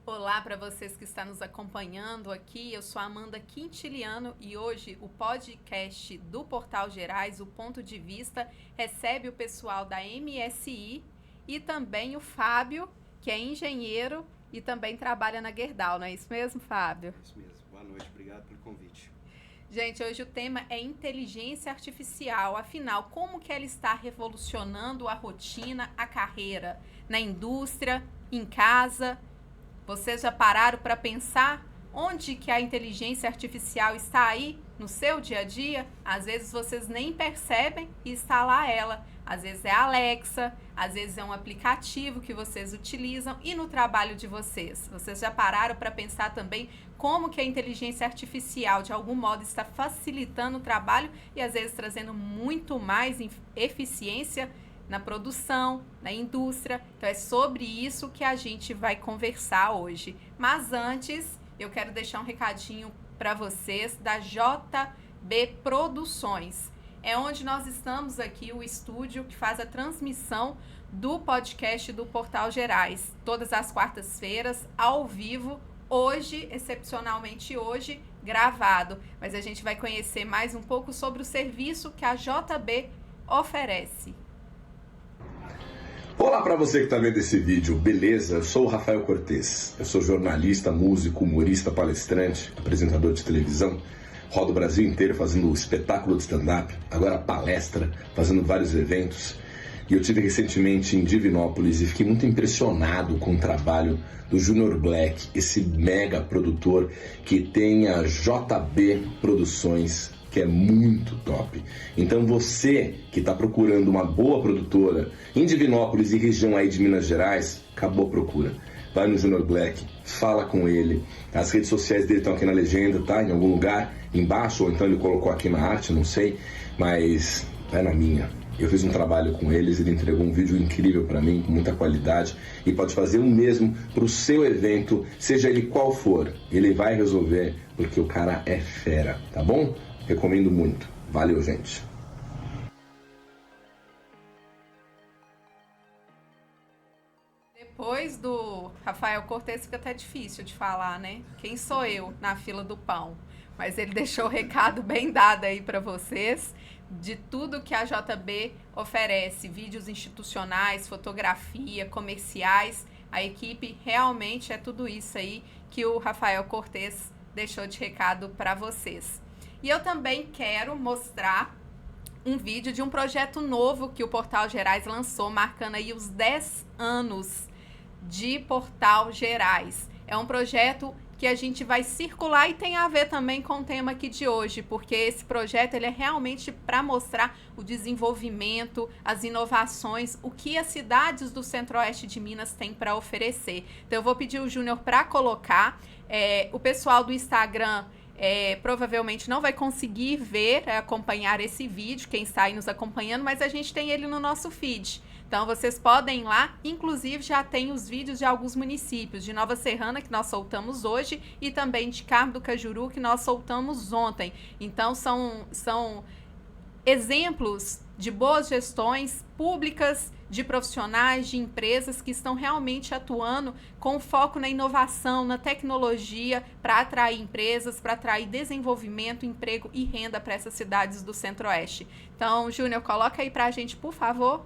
Olá para vocês que estão nos acompanhando aqui, eu sou a Amanda Quintiliano e hoje o podcast do Portal Gerais, o Ponto de Vista, recebe o pessoal da MSI e também o Fábio, que é engenheiro e também trabalha na Gerdau, não é isso mesmo, Fábio? Isso mesmo. Boa noite, obrigado pelo convite. Gente, hoje o tema é inteligência artificial. Afinal, como que ela está revolucionando a rotina, a carreira na indústria, em casa? Vocês já pararam para pensar onde que a inteligência artificial está aí no seu dia a dia? Às vezes vocês nem percebem e está lá ela. Às vezes é a Alexa, às vezes é um aplicativo que vocês utilizam e no trabalho de vocês. Vocês já pararam para pensar também como que a inteligência artificial de algum modo está facilitando o trabalho e às vezes trazendo muito mais eficiência na produção, na indústria. Então é sobre isso que a gente vai conversar hoje. Mas antes, eu quero deixar um recadinho para vocês da JB Produções. É onde nós estamos aqui, o estúdio que faz a transmissão do podcast do Portal Gerais. Todas as quartas-feiras, ao vivo, hoje, excepcionalmente hoje, gravado. Mas a gente vai conhecer mais um pouco sobre o serviço que a JB oferece. Olá para você que está vendo esse vídeo, beleza? Eu sou o Rafael Cortez, eu sou jornalista, músico, humorista, palestrante, apresentador de televisão, rodo o Brasil inteiro fazendo espetáculo de stand-up, agora palestra, fazendo vários eventos. E eu estive recentemente em Divinópolis e fiquei muito impressionado com o trabalho do Junior Black, esse mega produtor que tem a JB Produções, que é muito top. Então você que está procurando uma boa produtora em Divinópolis e região aí de Minas Gerais, acabou a procura. Vai no Junior Black, fala com ele. As redes sociais dele estão aqui na legenda, tá? Em algum lugar embaixo, ou então ele colocou aqui na arte, não sei. Mas vai na minha. Eu fiz um trabalho com eles, ele entregou um vídeo incrível para mim, com muita qualidade, e pode fazer o mesmo para o seu evento, seja ele qual for. Ele vai resolver, porque o cara é fera, tá bom? Recomendo muito. Valeu, gente. Depois do Rafael Cortez fica até difícil de falar, né? Quem sou eu na fila do pão? Mas ele deixou o recado bem dado aí para vocês de tudo que a JB oferece, vídeos institucionais, fotografia, comerciais. A equipe realmente é tudo isso aí que o Rafael Cortez deixou de recado para vocês. E eu também quero mostrar um vídeo de um projeto novo que o Portal Gerais lançou, marcando aí os 10 anos de Portal Gerais. É um projeto que a gente vai circular e tem a ver também com o tema aqui de hoje, porque esse projeto ele é realmente para mostrar o desenvolvimento, as inovações, o que as cidades do Centro-Oeste de Minas têm para oferecer. Então eu vou pedir o Júnior para colocar. O pessoal do Instagram provavelmente não vai conseguir ver, acompanhar esse vídeo, quem está aí nos acompanhando, mas a gente tem ele no nosso feed. Então vocês podem ir lá, inclusive já tem os vídeos de alguns municípios, de Nova Serrana, que nós soltamos hoje, e também de Carmo do Cajuru, que nós soltamos ontem. Então são exemplos de boas gestões públicas, de profissionais, de empresas que estão realmente atuando com foco na inovação, na tecnologia, para atrair empresas, para atrair desenvolvimento, emprego e renda para essas cidades do Centro-Oeste. Então, Júnior, coloca aí para a gente, por favor.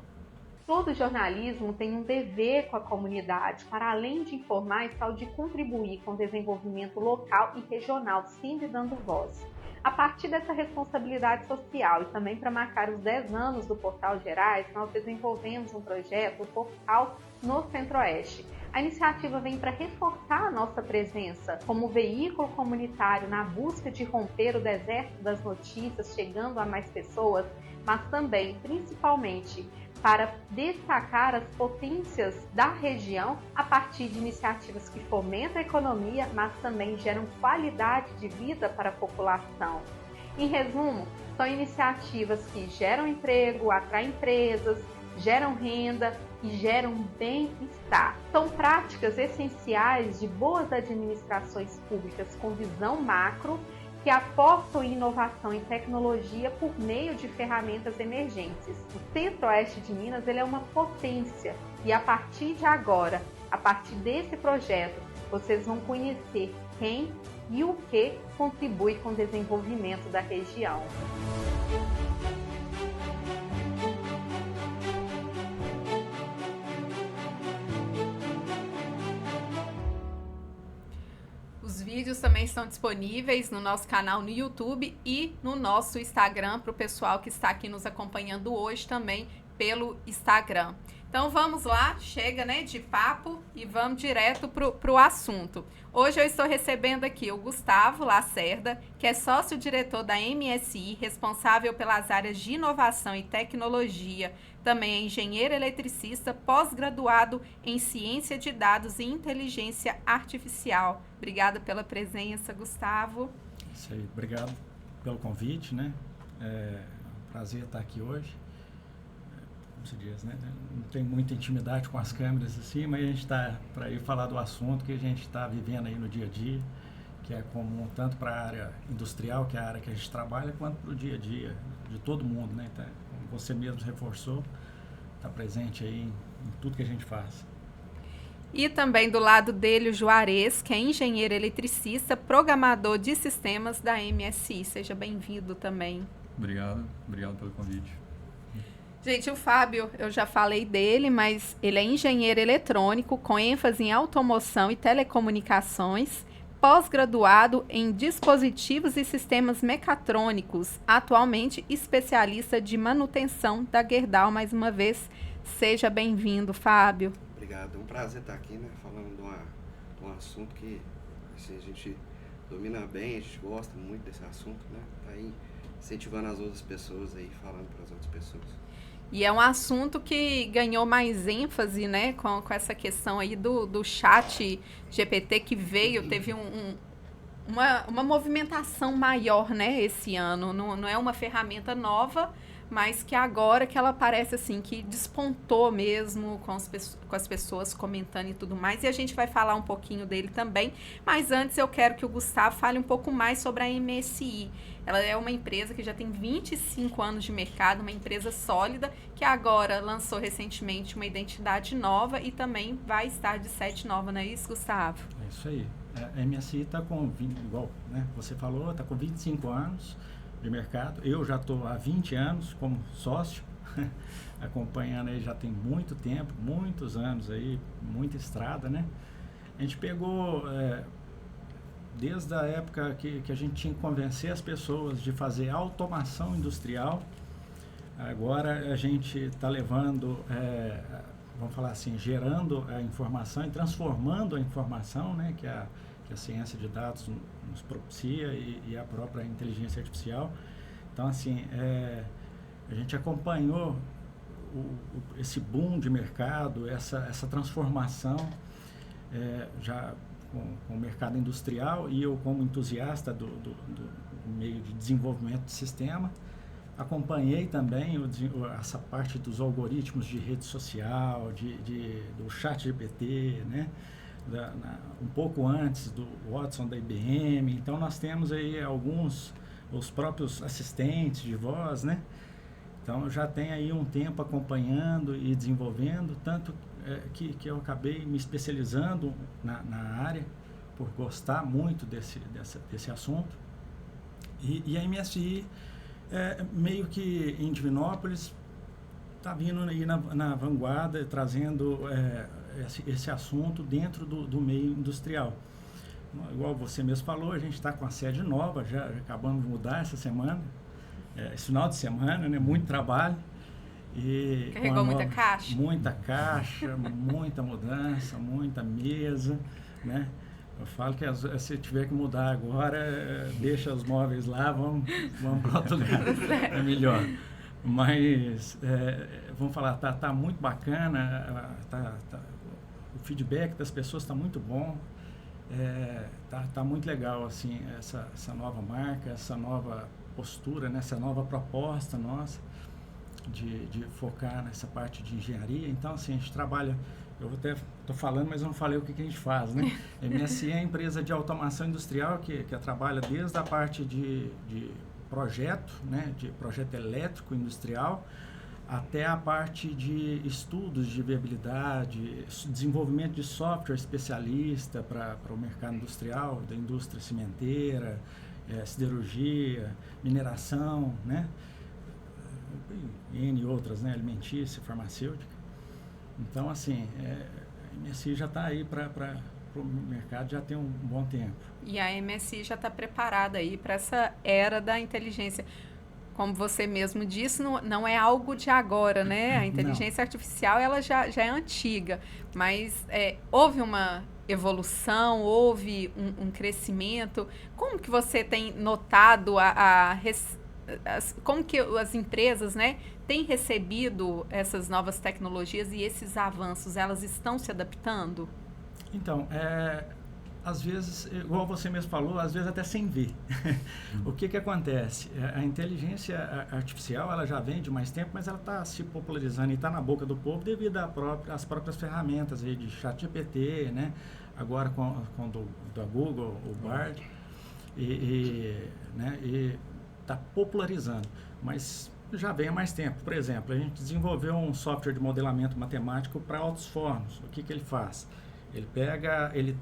Todo jornalismo tem um dever com a comunidade, para além de informar e tal de contribuir com o desenvolvimento local e regional, sempre dando voz. A partir dessa responsabilidade social e também para marcar os 10 anos do Portal Gerais, nós desenvolvemos um projeto, o Portal no Centro-Oeste. A iniciativa vem para reforçar a nossa presença como veículo comunitário na busca de romper o deserto das notícias, chegando a mais pessoas, mas também, principalmente, para destacar as potências da região a partir de iniciativas que fomentam a economia, mas também geram qualidade de vida para a população. Em resumo, são iniciativas que geram emprego, atraem empresas, geram renda e geram bem-estar. São práticas essenciais de boas administrações públicas com visão macro que apostam em inovação e tecnologia por meio de ferramentas emergentes. O Centro-Oeste de Minas ele é uma potência e a partir de agora, a partir desse projeto, vocês vão conhecer quem e o que contribui com o desenvolvimento da região. Os vídeos também estão disponíveis no nosso canal no YouTube e no nosso Instagram para o pessoal que está aqui nos acompanhando hoje também pelo Instagram. Então vamos lá, chega, né, de papo e vamos direto pro assunto. Hoje eu estou recebendo aqui o Gustavo Lacerda, que é sócio-diretor da MSI, responsável pelas áreas de inovação e tecnologia. Também é engenheiro eletricista, pós-graduado em ciência de dados e inteligência artificial. Obrigada pela presença, Gustavo. Isso aí, obrigado pelo convite, né? É um prazer estar aqui hoje. Como se diz, né? Não tenho muita intimidade com as câmeras assim, mas a gente está para ir falar do assunto que a gente está vivendo aí no dia a dia, que é comum tanto para a área industrial, que é a área que a gente trabalha, quanto para o dia a dia de todo mundo, né? Então, como você mesmo reforçou, está presente aí em tudo que a gente faz. E também do lado dele o Juarez, que é engenheiro eletricista, programador de sistemas da MSI. Seja bem-vindo também. Obrigado pelo convite. Gente, o Fábio, eu já falei dele, mas ele é engenheiro eletrônico com ênfase em automoção e telecomunicações, pós-graduado em dispositivos e sistemas mecatrônicos, atualmente especialista de manutenção da Gerdau. Mais uma vez, seja bem-vindo, Fábio. Obrigado, é um prazer estar aqui, né, falando de um assunto que assim, a gente domina bem, a gente gosta muito desse assunto, né, tá aí incentivando as outras pessoas aí, falando para as outras pessoas. E é um assunto que ganhou mais ênfase, né, com essa questão aí do chat GPT que veio, teve uma movimentação maior, né, esse ano. Não é uma ferramenta nova, mas que agora que ela parece assim, que despontou mesmo com as pessoas comentando e tudo mais. E a gente vai falar um pouquinho dele também. Mas antes eu quero que o Gustavo fale um pouco mais sobre a MSI. Ela é uma empresa que já tem 25 anos de mercado, uma empresa sólida, que agora lançou recentemente uma identidade nova e também vai estar de sede nova, não é isso, Gustavo? É isso aí. A MSI está com, igual, né, você falou, está com 25 anos de mercado. Eu já estou há 20 anos como sócio, acompanhando aí já tem muito tempo, muitos anos aí, muita estrada, né? A gente pegou... desde a época que a gente tinha que convencer as pessoas de fazer automação industrial, agora a gente está levando, vamos falar assim, gerando a informação e transformando a informação, né, que a ciência de dados nos propicia e a própria inteligência artificial. Então, assim, a gente acompanhou esse boom de mercado, essa transformação, já com o mercado industrial, e eu como entusiasta do meio de desenvolvimento de sistema, acompanhei também essa parte dos algoritmos de rede social, do chat GPT, né? Um pouco antes do Watson da IBM. Então nós temos aí os próprios assistentes de voz, né? Então eu já tenho aí um tempo acompanhando e desenvolvendo, tanto que eu acabei me especializando na área, por gostar muito desse assunto. E a MSI, meio que em Divinópolis, está vindo aí na vanguarda, trazendo esse assunto dentro do meio industrial. Igual você mesmo falou, a gente está com a sede nova, já acabamos de mudar essa semana, esse final de semana, né? Muito trabalho. E carregou muita caixa? Muita caixa, muita mudança, muita mesa, né? Eu falo que se tiver que mudar agora, deixa os móveis lá, vamos para outro lugar, é melhor. Mas, vamos falar, tá muito bacana, o feedback das pessoas está muito bom, tá muito legal, assim, essa nova marca, essa nova postura, né? Essa nova proposta nossa. De focar nessa parte de engenharia. Então, assim, a gente trabalha, eu até estou falando, mas eu não falei o que a gente faz, né? A MSI é a empresa de automação industrial que trabalha desde a parte de projeto, né? De projeto elétrico industrial, até a parte de estudos de viabilidade, desenvolvimento de software especialista para o mercado industrial, da indústria cimenteira, siderurgia, mineração, né? E N outras, né? Alimentícia, farmacêutica. Então, assim, a MSI já está aí para o mercado já tem um bom tempo. E a MSI já está preparada aí para essa era da inteligência. Como você mesmo disse, não é algo de agora, né? A inteligência artificial ela já é antiga, mas houve uma evolução, houve um crescimento. Como que você tem notado como que as empresas, né, têm recebido essas novas tecnologias e esses avanços? Elas estão se adaptando? Então, às vezes, igual você mesmo falou, às vezes até sem ver. O que acontece? A inteligência artificial, ela já vem de mais tempo, mas ela está se popularizando e está na boca do povo devido às próprias ferramentas aí de ChatGPT, né? Agora com da Google, o Bard, né? E está popularizando, mas já vem há mais tempo. Por exemplo, a gente desenvolveu um software de modelamento matemático para altos fornos. O que ele faz? Ele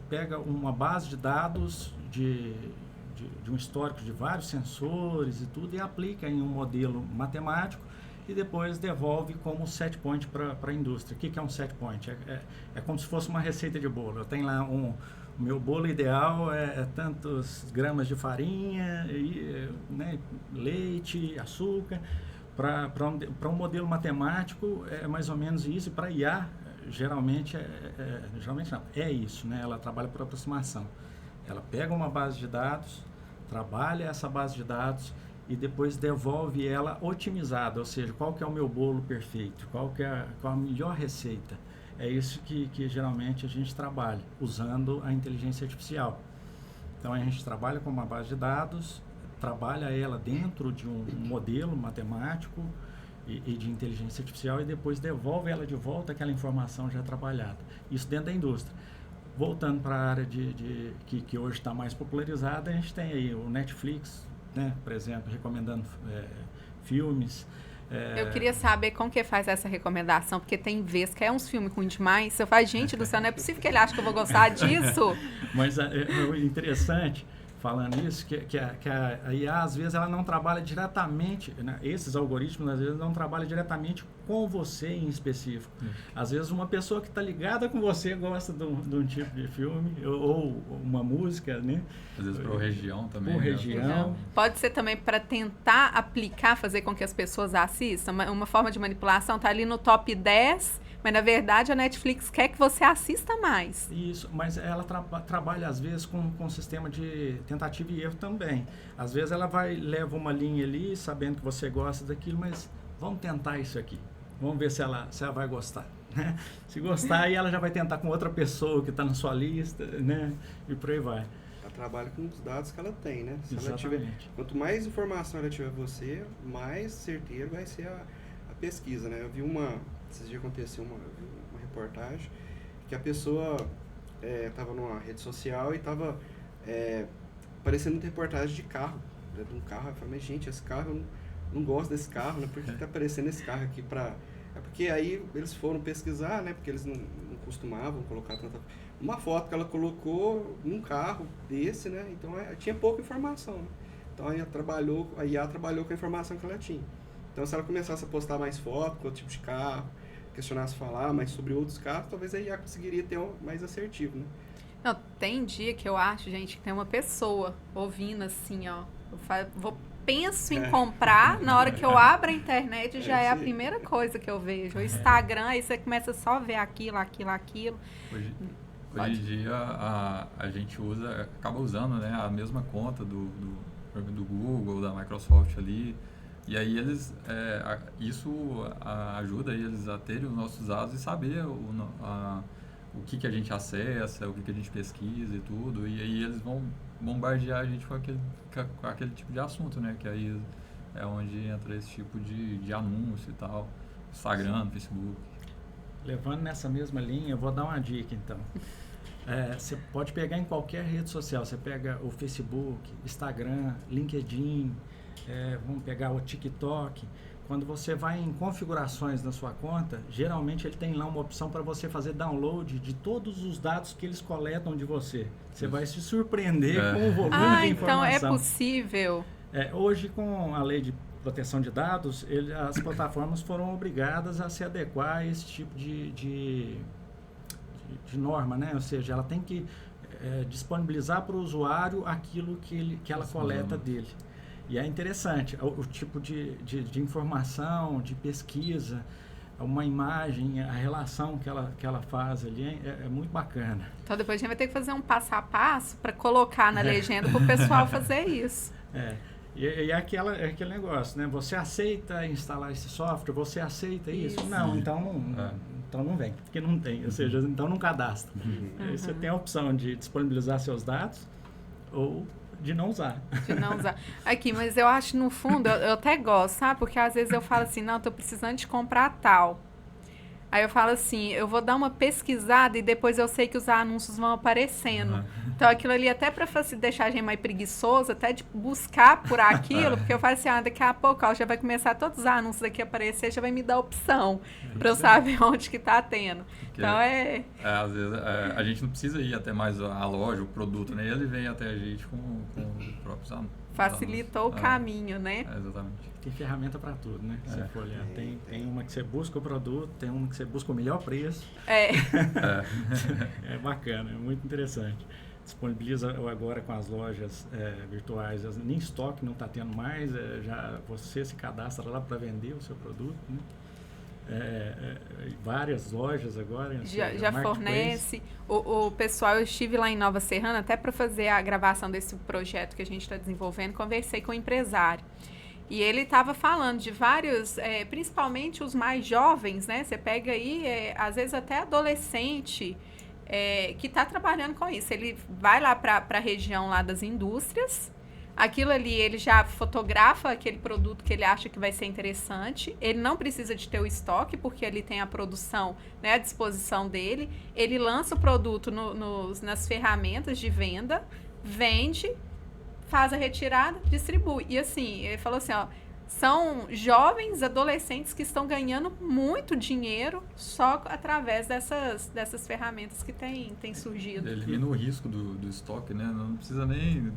pega uma base de dados de um histórico de vários sensores e tudo e aplica em um modelo matemático e depois devolve como set point para a indústria. O que é um set point? É como se fosse uma receita de bolo. Eu tenho lá o meu bolo ideal é tantos gramas de farinha, né, leite, açúcar. Para um modelo matemático é mais ou menos isso, e para IA geralmente não, é isso, né? Ela trabalha por aproximação. Ela pega uma base de dados, trabalha essa base de dados e depois devolve ela otimizada, ou seja, qual que é o meu bolo perfeito, qual a melhor receita. É isso que geralmente a gente trabalha, usando a inteligência artificial. Então a gente trabalha com uma base de dados, trabalha ela dentro de um modelo matemático e de inteligência artificial e depois devolve ela de volta aquela informação já trabalhada. Isso dentro da indústria. Voltando para a área que hoje está mais popularizada, a gente tem aí o Netflix, né, por exemplo, recomendando filmes. Eu queria saber como que faz essa recomendação, porque tem vezes que é uns filmes ruins demais. Eu falo, gente do céu, não é possível que ele ache que eu vou gostar disso. Mas é interessante, falando isso, que a IA, às vezes, ela não trabalha diretamente, né? Esses algoritmos, às vezes, não trabalham diretamente com você em específico. Às vezes, uma pessoa que está ligada com você gosta de um tipo de filme, ou uma música, né? Às vezes, por região também. Por né? região. Pode ser também para tentar aplicar, fazer com que as pessoas assistam. Uma forma de manipulação está ali no top 10, mas, na verdade, a Netflix quer que você assista mais. Isso, mas ela trabalha, às vezes, com um sistema de tentativa e erro também. Às vezes, ela leva uma linha ali, sabendo que você gosta daquilo, mas vamos tentar isso aqui. Vamos ver se ela vai gostar. Né? Se gostar, aí ela já vai tentar com outra pessoa que está na sua lista, né? E por aí vai. Ela trabalha com os dados que ela tem, né? Se ela Exatamente. quanto mais informação ela tiver você, mais certeiro vai ser a pesquisa, né? Eu vi esses dias aconteceu uma reportagem que a pessoa estava numa rede social e estava aparecendo uma reportagem de carro, né, de um carro. Eu falei, mas gente, esse carro, eu não gosto desse carro, né? Por que está aparecendo esse carro aqui É porque aí eles foram pesquisar, né? Porque eles não costumavam colocar tanta... Uma foto que ela colocou num carro desse, né? Então tinha pouca informação, né? Então a IA trabalhou com a informação que ela tinha. Então se ela começasse a postar mais fotos com outro tipo de carro, questionasse falar mais sobre outros carros, talvez a IA conseguiria ter mais assertivo, né? Não, tem dia que eu acho, gente, que tem uma pessoa ouvindo assim, ó. Penso em comprar, na hora que eu abro a internet já é a primeira coisa que eu vejo. O Instagram, aí você começa só a ver aquilo. Hoje em dia a gente acaba usando, né, a mesma conta do Google, da Microsoft ali. E aí isso ajuda eles a terem os nossos dados e saber o que a gente acessa, o que a gente pesquisa e tudo. E aí eles vão bombardear a gente com aquele tipo de assunto, né? Que aí é onde entra esse tipo de anúncio e tal. Instagram, Facebook. Levando nessa mesma linha, eu vou dar uma dica, então. Você pode pegar em qualquer rede social. Você pega o Facebook, Instagram, LinkedIn, vamos pegar o TikTok. quando você vai em configurações na sua conta, geralmente ele tem lá uma opção para você fazer download de todos os dados que eles coletam de você. Você vai se surpreender com o volume de informação. Então é possível. Hoje, com a lei de proteção de dados, as plataformas foram obrigadas a se adequar a esse tipo de norma, né? Ou seja, ela tem que disponibilizar para o usuário aquilo que ela coleta dele. E é interessante, o tipo de informação, de pesquisa, uma imagem, a relação que ela faz ali é muito bacana. Então depois a gente vai ter que fazer um passo a passo para colocar na legenda para o pessoal fazer isso. E é aquele negócio, né? Você aceita instalar esse software? Você aceita isso? Não, então não vem, porque não tem. Ou seja, então não cadastra. Aí você tem a opção de disponibilizar seus dados ou de não usar. Aqui, mas eu acho, no fundo, eu até gosto, sabe? Porque às vezes eu falo assim, não, tô precisando de comprar tal. Aí eu falo assim, eu vou dar uma pesquisada e depois eu sei que os anúncios vão aparecendo. Então aquilo ali, até para deixar a gente mais preguiçoso, até de buscar por aquilo, porque eu falo assim, daqui a pouco já vai começar todos os anúncios aqui a aparecer, já vai me dar opção para eu saber onde que tá tendo. Porque, então às vezes a gente não precisa ir até mais a loja, o produto, né? Ele vem até a gente com os próprios anúncios. Facilitou o caminho, né? Exatamente. Tem ferramenta para tudo, né? Se for olhar, tem uma que você busca o produto, tem uma que você busca o melhor preço. É bacana, é muito interessante. Disponibiliza agora com as lojas virtuais, nem estoque não está tendo mais, já você se cadastra lá para vender o seu produto, né? Várias lojas agora já fornece. O pessoal, eu estive lá em Nova Serrana até para fazer a gravação desse projeto que a gente está desenvolvendo, conversei com o empresário e ele estava falando de vários, principalmente os mais jovens, né? Você pega aí, às vezes até adolescente que está trabalhando com isso. Ele vai lá para a região lá das indústrias. Aquilo ali, ele já fotografa aquele produto que ele acha que vai ser interessante. Ele não precisa de ter o estoque, porque ele tem a produção, né, à disposição dele. Ele lança o produto nas ferramentas de venda, vende, faz a retirada, distribui. E assim, ele falou assim, são jovens, adolescentes que estão ganhando muito dinheiro só através dessas ferramentas que têm surgido. Elimina o risco do estoque, né? Não precisa nem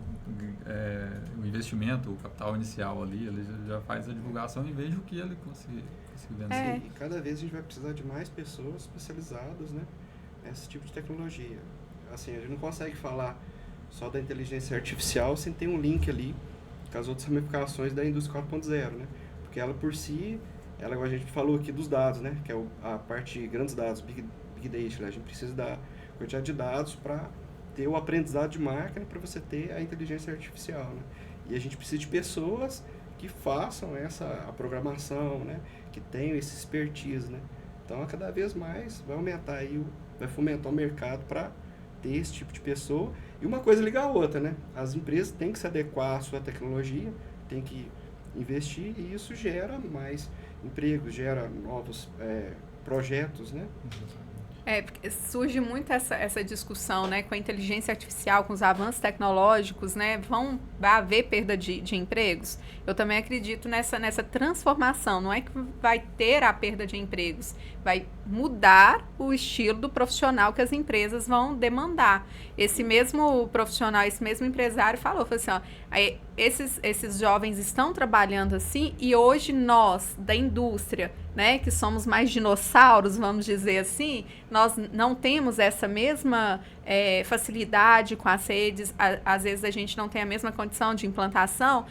o investimento, o capital inicial ali, ele já faz a divulgação e vende o que ele conseguir vender. E cada vez a gente vai precisar de mais pessoas especializadas, né, nesse tipo de tecnologia. Assim, a gente não consegue falar só da inteligência artificial sem ter um link ali com as outras ramificações da indústria 4.0, né? Porque ela por si, igual a gente falou aqui dos dados, né? Que é a parte de grandes dados, Big Data, né? A gente precisa da quantidade de dados para ter o aprendizado de máquina, para você ter a inteligência artificial, né? E a gente precisa de pessoas que façam a programação, né? Que tenham esse expertise, né? Então, cada vez mais vai aumentar aí, vai fomentar o mercado para ter esse tipo de pessoa. E uma coisa liga a outra, né? As empresas têm que se adequar à sua tecnologia, têm que investir e isso gera mais empregos, gera novos projetos, né? Porque surge muito essa discussão, né, com a inteligência artificial, com os avanços tecnológicos, né, vai haver perda de empregos? Eu também acredito nessa transformação, não é que vai ter a perda de empregos, vai mudar o estilo do profissional que as empresas vão demandar. Esse mesmo profissional, esse mesmo empresário falou assim, esses jovens estão trabalhando assim e hoje nós, da indústria, né, que somos mais dinossauros, vamos dizer assim, nós não temos essa mesma facilidade com as redes, às vezes a gente não tem a mesma condição de implantação,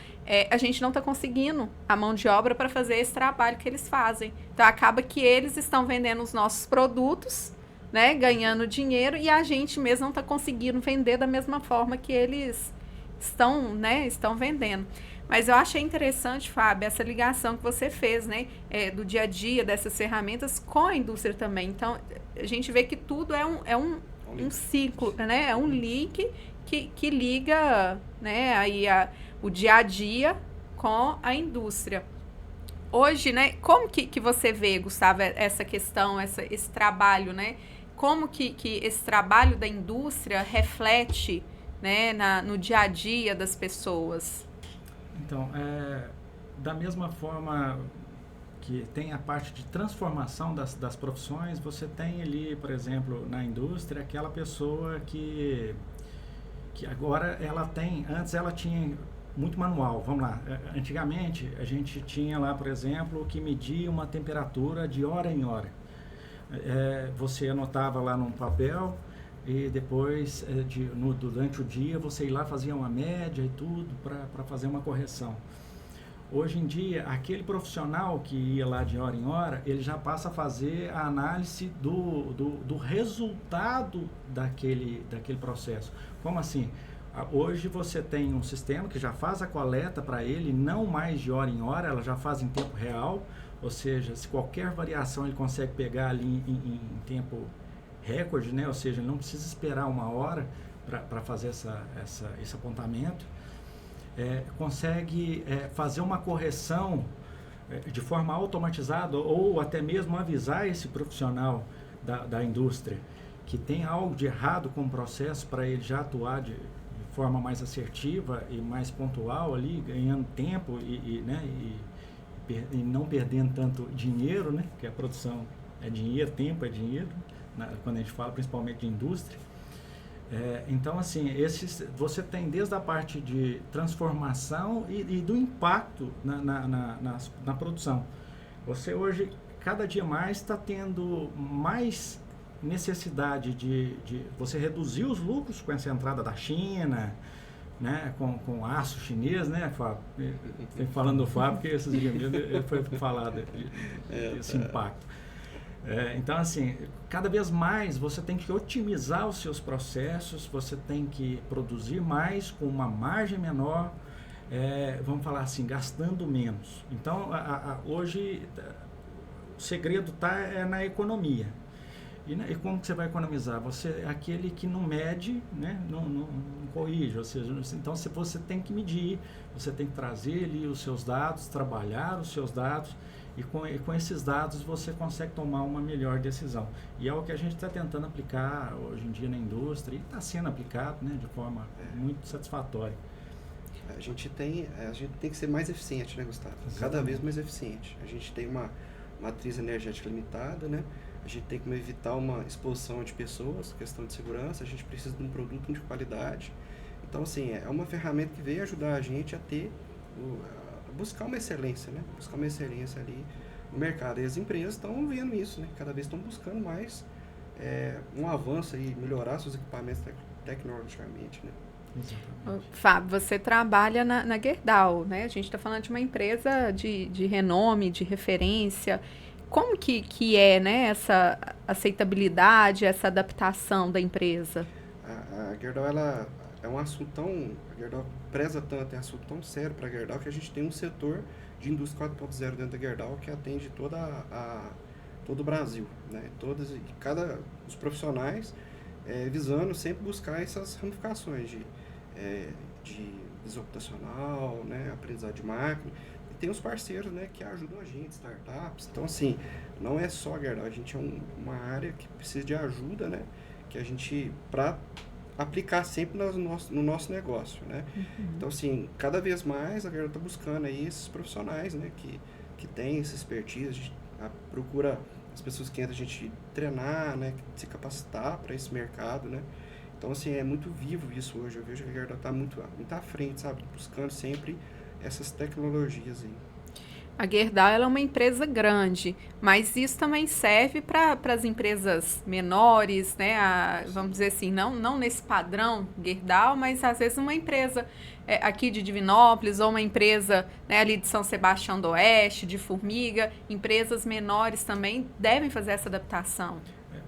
a gente não está conseguindo a mão de obra para fazer esse trabalho que eles fazem. Então, acaba que eles estão vendendo os nossos produtos, né, ganhando dinheiro, e a gente mesmo não está conseguindo vender da mesma forma que eles estão vendendo. Mas eu achei interessante, Fábio, essa ligação que você fez, né, do dia a dia, dessas ferramentas com a indústria também. Então, a gente vê que tudo é um ciclo, né, é um link que liga, né, aí o dia a dia com a indústria. Hoje, né, como que você vê, Gustavo, essa questão, esse trabalho, né? Como que esse trabalho da indústria reflete, né, no dia a dia das pessoas? Então, da mesma forma, que tem a parte de transformação das profissões. Você tem ali, por exemplo, na indústria, aquela pessoa que agora ela tem, antes ela tinha muito manual, vamos lá, antigamente a gente tinha lá, por exemplo, que media uma temperatura de hora em hora. Você anotava lá num papel e depois, durante o dia, você ia lá, fazia uma média e tudo para fazer uma correção. Hoje em dia, aquele profissional que ia lá de hora em hora, ele já passa a fazer a análise do resultado daquele processo. Como assim? Hoje você tem um sistema que já faz a coleta para ele, não mais de hora em hora, ela já faz em tempo real, ou seja, se qualquer variação ele consegue pegar ali em tempo recorde, né? Ou seja, ele não precisa esperar uma hora para fazer esse apontamento. Consegue fazer uma correção de forma automatizada ou até mesmo avisar esse profissional da indústria que tem algo de errado com o processo para ele já atuar de forma mais assertiva e mais pontual ali, ganhando tempo e não perdendo tanto dinheiro, né? Que a produção é dinheiro, tempo é dinheiro, quando a gente fala principalmente de indústria. Então, assim, você tem desde a parte de transformação e do impacto na produção. Você hoje, cada dia mais, está tendo mais necessidade de você reduzir os lucros com essa entrada da China, né, com aço chinês, né, Fábio? Falando do Fábio, porque esses dias mesmo foi falado esse impacto. Então, assim, cada vez mais você tem que otimizar os seus processos, você tem que produzir mais com uma margem menor, vamos falar assim, gastando menos. Então, hoje, o segredo está na economia. E como que você vai economizar? Você é aquele que não mede, né? não corrige. Ou seja, então você tem que medir, você tem que trazer ali os seus dados, trabalhar os seus dados, e com esses dados você consegue tomar uma melhor decisão. E é o que a gente está tentando aplicar hoje em dia na indústria, e está sendo aplicado, né, de forma muito satisfatória. A gente tem que ser mais eficiente, né, Gustavo? Exatamente. Cada vez mais eficiente. A gente tem uma matriz energética limitada, né? A gente tem que evitar uma exposição de pessoas, questão de segurança, a gente precisa de um produto de qualidade. Então, assim, é uma ferramenta que veio ajudar a gente a ter, buscar uma excelência, né? Buscar uma excelência ali no mercado. E as empresas estão vendo isso, né? Cada vez estão buscando mais um avanço e melhorar seus equipamentos tecnologicamente, né? Fábio, você trabalha na Gerdau, né? A gente está falando de uma empresa de renome, de referência. Como que é, né, essa aceitabilidade, essa adaptação da empresa? A Gerdau, ela é um assunto tão... A Gerdau preza tanto, é um assunto tão sério para a Gerdau que a gente tem um setor de indústria 4.0 dentro da Gerdau que atende todo o Brasil, né? Os profissionais visando sempre buscar essas ramificações de desocupacional, né, aprendizado de máquina. E tem os parceiros, né, que ajudam a gente, startups. Então, assim, não é só a Gerdau, a gente é uma área que precisa de ajuda, né, que a gente, para aplicar sempre no nosso negócio, né. Então, assim, cada vez mais a Gerdau está buscando aí esses profissionais, né, que têm essa expertise, a gente procura as pessoas que entram, a gente treinar, né, se capacitar para esse mercado, né. Então, assim, é muito vivo isso hoje. Eu vejo que a Gerdau está muito à frente, sabe? Buscando sempre essas tecnologias aí. A Gerdau, ela é uma empresa grande, mas isso também serve para as empresas menores, né? Vamos dizer assim, não nesse padrão Gerdau, mas às vezes uma empresa aqui de Divinópolis ou uma empresa, né, ali de São Sebastião do Oeste, de Formiga, empresas menores também devem fazer essa adaptação.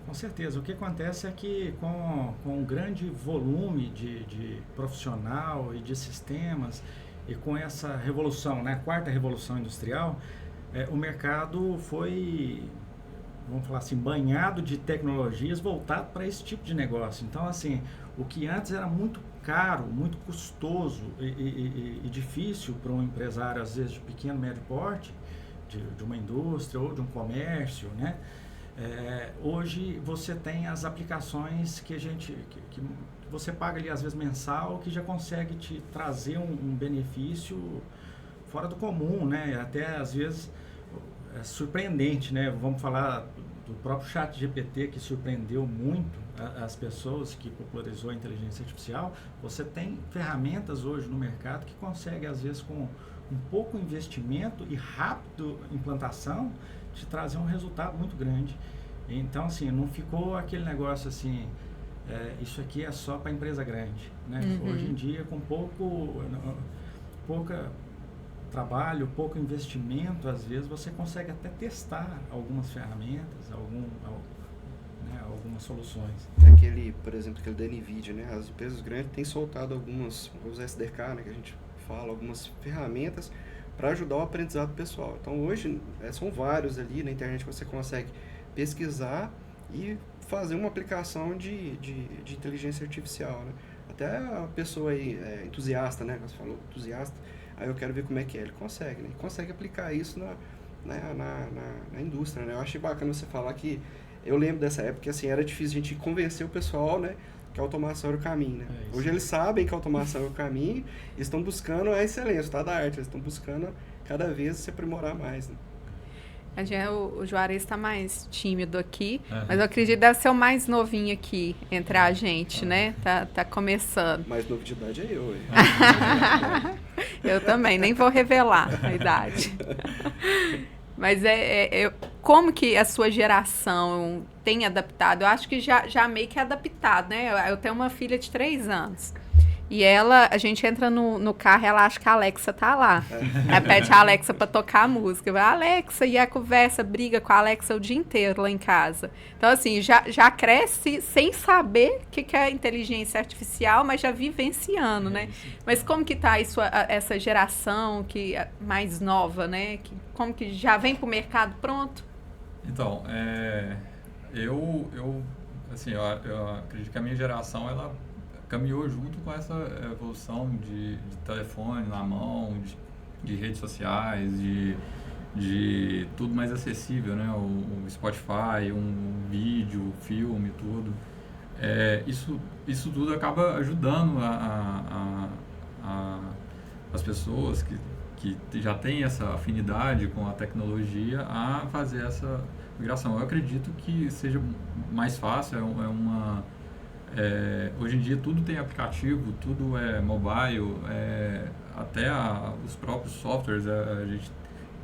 Com certeza. O que acontece é que com um grande volume de profissional e de sistemas, e com essa revolução, né, a quarta revolução industrial, o mercado foi, vamos falar assim, banhado de tecnologias voltado para esse tipo de negócio. Então, assim, o que antes era muito caro, muito custoso e difícil para um empresário, às vezes de pequeno, médio porte, de uma indústria ou de um comércio, né? Hoje você tem as aplicações que você paga ali às vezes mensal, que já consegue te trazer um benefício fora do comum, né? Até às vezes é surpreendente, né? Vamos falar do próprio ChatGPT, que surpreendeu muito as pessoas, que popularizou a inteligência artificial. Você tem ferramentas hoje no mercado que conseguem, às vezes, com um pouco investimento e rápido implantação, te trazer um resultado muito grande. Então, assim, não ficou aquele negócio assim, isso aqui é só para empresa grande, né? Hoje em dia, com pouca trabalho, pouco investimento, às vezes você consegue até testar algumas ferramentas, algumas soluções. Por exemplo, aquele da NVIDIA, né? As empresas grandes têm soltado alguns, os SDK, né, que a gente fala, algumas ferramentas para ajudar o aprendizado pessoal. Então, hoje, são vários ali na internet que você consegue pesquisar e fazer uma aplicação de inteligência artificial, né? Até a pessoa aí, entusiasta, né? Você falou, entusiasta, aí eu quero ver como é que é. Ele consegue, né? Ele consegue aplicar isso na indústria, né? Eu achei bacana você falar que eu lembro dessa época que, assim, era difícil a gente convencer o pessoal, né, que a automação era o caminho, né? Hoje eles sabem que a automação é o caminho e estão buscando a excelência, tá, da arte. Eles estão buscando cada vez se aprimorar mais, né? O Juarez está mais tímido aqui, mas eu acredito que deve ser o mais novinho aqui entre a gente, né? Tá começando. Mais novo de idade é eu, hein? Eu também, nem vou revelar a idade. Mas como que a sua geração tem adaptado? Eu acho que já meio que é adaptado, né? Eu tenho uma filha de 3 anos. E a gente entra no carro e ela acha que a Alexa tá lá. Aí pede a Alexa pra tocar a música. Vai, Alexa, e a conversa, briga com a Alexa o dia inteiro lá em casa. Então, assim, já cresce sem saber o que é inteligência artificial, mas já vivenciando, né? Mas como que tá essa geração mais nova, né? Como que já vem pro mercado pronto? Então, eu acredito que a minha geração, ela caminhou junto com essa evolução de telefone na mão, de redes sociais, de tudo mais acessível, né? O Spotify, um vídeo, filme, tudo. Isso tudo acaba ajudando as pessoas que já têm essa afinidade com a tecnologia a fazer essa migração. Eu acredito que seja mais fácil, hoje em dia tudo tem aplicativo, tudo é mobile, até os próprios softwares, a gente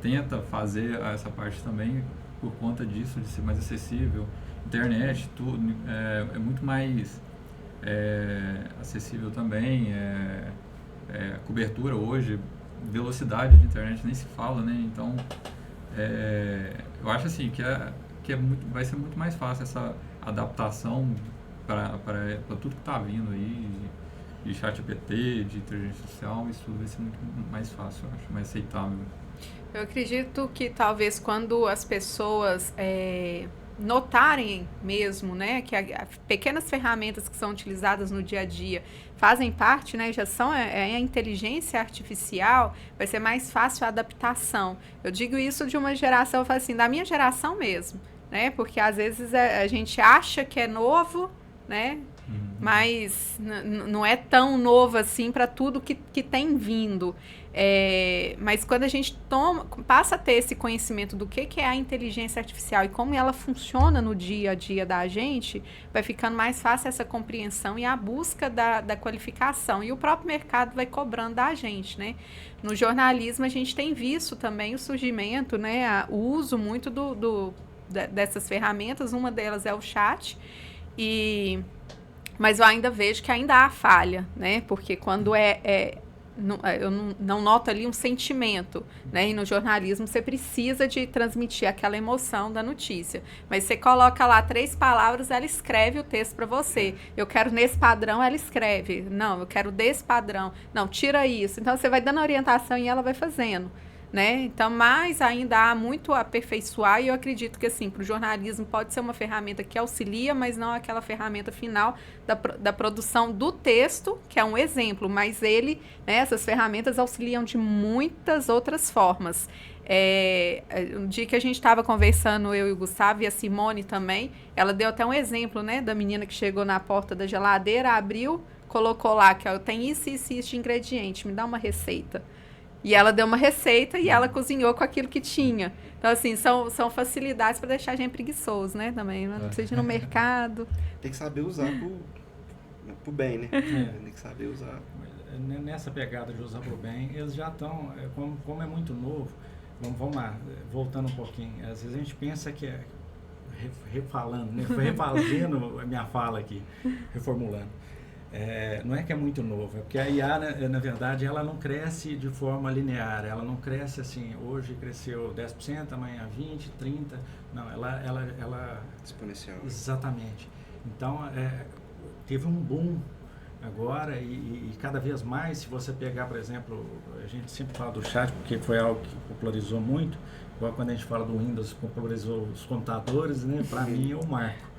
tenta fazer essa parte também por conta disso, de ser mais acessível. Internet, tudo é muito mais acessível também, cobertura hoje, velocidade de internet nem se fala, né? Então, eu acho assim que vai ser muito mais fácil essa adaptação para tudo que está vindo aí, de ChatGPT, de inteligência artificial. Isso vai ser muito mais fácil, eu acho, mais aceitável. Eu acredito que talvez quando as pessoas notarem mesmo, né, que pequenas ferramentas que são utilizadas no dia a dia fazem parte, né, já são a inteligência artificial, vai ser mais fácil a adaptação. Eu digo isso de uma geração, eu falo assim, da minha geração mesmo, né, porque às vezes a gente acha que é novo, né? Mas não é tão novo assim para tudo que tem vindo. Mas quando a gente passa a ter esse conhecimento do que é a inteligência artificial e como ela funciona no dia a dia da gente, vai ficando mais fácil essa compreensão e a busca da qualificação. E o próprio mercado vai cobrando da gente, né? No jornalismo, a gente tem visto também o surgimento, né? O uso muito dessas ferramentas. Uma delas é o chat. Mas eu ainda vejo que ainda há falha, né? Porque quando eu não noto ali um sentimento, né? E no jornalismo você precisa de transmitir aquela emoção da notícia. Mas você coloca lá 3 palavras, ela escreve o texto para você. Eu quero nesse padrão, ela escreve. Não, eu quero desse padrão. Não, tira isso. Então você vai dando orientação e ela vai fazendo, né? Então, mas ainda há muito a aperfeiçoar e eu acredito que, assim, para o jornalismo pode ser uma ferramenta que auxilia, mas não aquela ferramenta final da produção do texto, que é um exemplo, mas essas ferramentas auxiliam de muitas outras formas. Um dia que a gente estava conversando, eu e o Gustavo, e a Simone também, ela deu até um exemplo, né, da menina que chegou na porta da geladeira, abriu, colocou lá que tem isso de ingrediente, me dá uma receita. E ela deu uma receita e ela cozinhou com aquilo que tinha. Então, assim, são facilidades para deixar a gente preguiçoso, né? Também, não precisa ir no mercado. Tem que saber usar pro bem, né? Tem que saber usar. Nessa pegada de usar pro bem, eles já estão, como é muito novo, vamos lá, voltando um pouquinho. Às vezes a gente pensa que é refalando, né? Refazendo a minha fala aqui, reformulando. Não é que é muito novo, é porque a IA, na verdade, ela não cresce de forma linear, ela não cresce assim, hoje cresceu 10%, amanhã 20%, 30%, não, ela... Exponencial. Exatamente. Então, teve um boom agora e cada vez mais, se você pegar, por exemplo, a gente sempre fala do chat, porque foi algo que popularizou muito, igual quando a gente fala do Windows, popularizou os computadores, né? Para mim é o marco.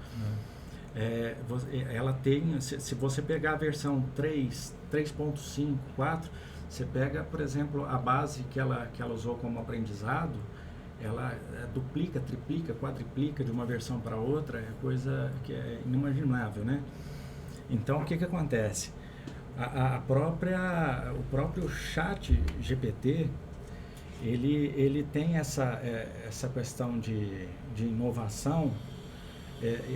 Ela tem, se você pegar a versão 3, 3.5, 4, você pega, por exemplo, a base que ela usou como aprendizado, ela duplica, triplica, quadriplica de uma versão para outra, é coisa que é inimaginável, né? Então, o que acontece? O próprio chat GPT, ele tem essa questão de inovação.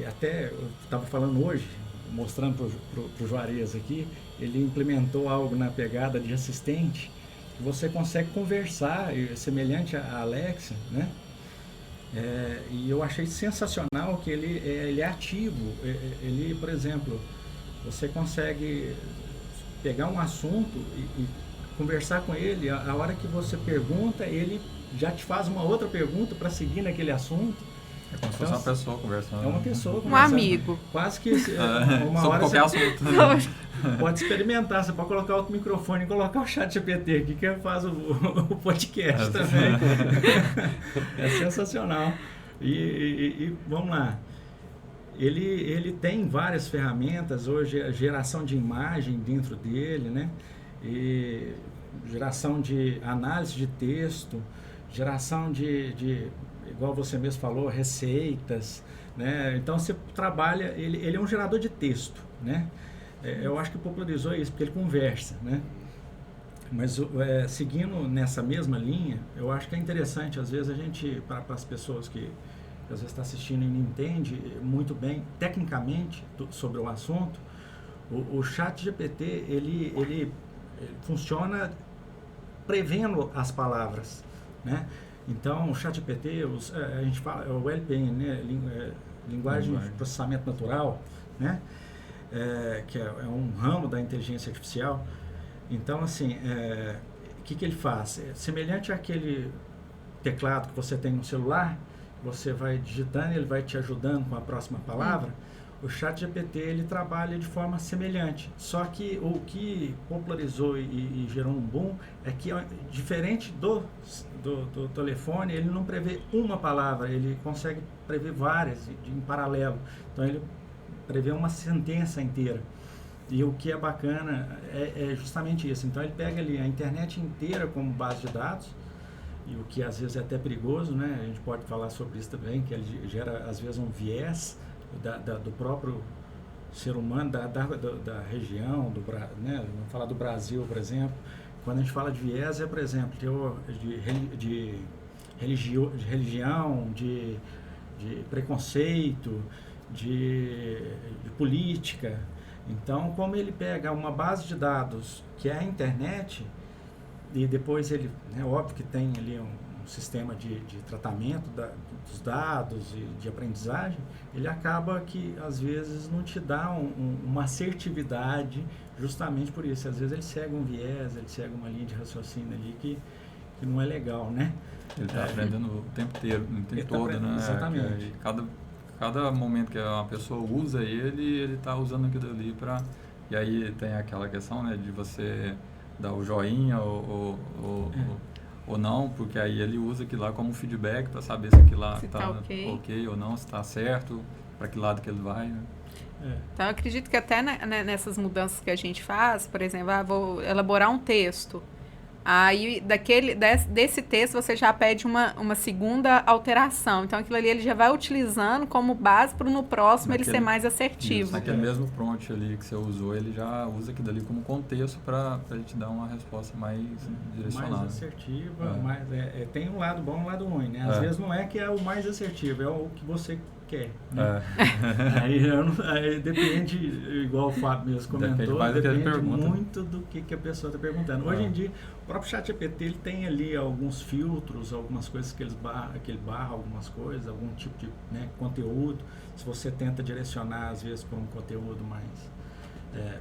Até eu estava falando hoje, mostrando para o Juarez aqui, ele implementou algo na pegada de assistente, que você consegue conversar, semelhante a Alexa, né? E eu achei sensacional que ele é ativo. Ele, por exemplo, você consegue pegar um assunto e conversar com ele, a hora que você pergunta, ele já te faz uma outra pergunta para seguir naquele assunto. É como se fosse uma pessoa conversando. É uma pessoa conversando. Um amigo. Quase que uma sobre hora qualquer assunto. Pode experimentar, você pode colocar outro microfone e colocar o chat GPT aqui que faz o podcast também. É sensacional. E vamos lá. Ele tem várias ferramentas hoje, a geração de imagem dentro dele, né? E geração de análise de texto, geração de igual você mesmo falou, receitas, né? Então você trabalha, ele é um gerador de texto, né? Eu acho que popularizou isso, porque ele conversa, né? Mas seguindo nessa mesma linha, eu acho que é interessante, às vezes, a gente, para as pessoas que às vezes está assistindo e não entende muito bem, tecnicamente, sobre o assunto, o chat GPT, ele funciona prevendo as palavras, né? Então, o chat GPT, a gente fala, é o LPN, né? Linguagem de processamento natural, né? Que é um ramo da inteligência artificial. Então, assim, o que ele faz? Semelhante àquele teclado que você tem no celular, você vai digitando, ele vai te ajudando com a próxima palavra. O chat GPT, ele trabalha de forma semelhante. Só que o que popularizou e gerou um boom é que, diferente do telefone, ele não prevê uma palavra, ele consegue prever várias em paralelo. Então, ele prevê uma sentença inteira. E o que é bacana é justamente isso. Então, ele pega ali a internet inteira como base de dados, e o que às vezes é até perigoso, né? A gente pode falar sobre isso também, que ele gera às vezes um viés do próprio ser humano, da região, né? Vamos falar do Brasil, por exemplo. Quando a gente fala de viés, por exemplo, de religião, de preconceito, de política. Então, como ele pega uma base de dados que é a internet, e depois ele, né, óbvio que tem ali um sistema de tratamento dos dados e de aprendizagem, ele acaba que às vezes não te dá uma assertividade justamente por isso. Às vezes ele segue um viés, ele segue uma linha de raciocínio ali que não é legal, né? Ele está aprendendo o tempo inteiro, o tempo todo, né? Exatamente. Cada momento que uma pessoa usa ele está usando aquilo ali para... E aí tem aquela questão, né, de você dar o joinha ou não, porque aí ele usa aquilo lá como feedback para saber se aquilo lá está ok ou não, se está certo, para que lado que ele vai, né? Então, eu acredito que até nessas mudanças que a gente faz, por exemplo, vou elaborar um texto. Aí, desse texto, você já pede uma segunda alteração. Então, aquilo ali ele já vai utilizando como base para no próximo ele ser mais assertivo. Isso, naquele mesmo prompt ali que você usou, ele já usa aquilo ali como contexto para ele te dar uma resposta mais direcionada. Mais assertiva, tem um lado bom e um lado ruim, né? Às vezes não é que é o mais assertivo, é o que você quer. Né? Aí depende, igual o Fábio mesmo comentou, depende muito do que a pessoa está perguntando. Hoje em dia, o próprio ChatGPT ele tem ali alguns filtros, algumas coisas que ele barra algumas coisas, algum tipo de conteúdo. Se você tenta direcionar, às vezes, para um conteúdo mais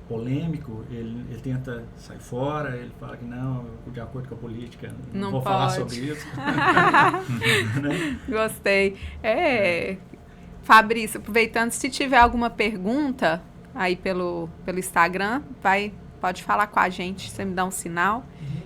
polêmico, ele tenta sair fora, ele fala que não, de acordo com a política, não vou falar sobre isso. Né? Gostei. Fabrício, aproveitando, se tiver alguma pergunta aí pelo Instagram, pode falar com a gente, você me dá um sinal,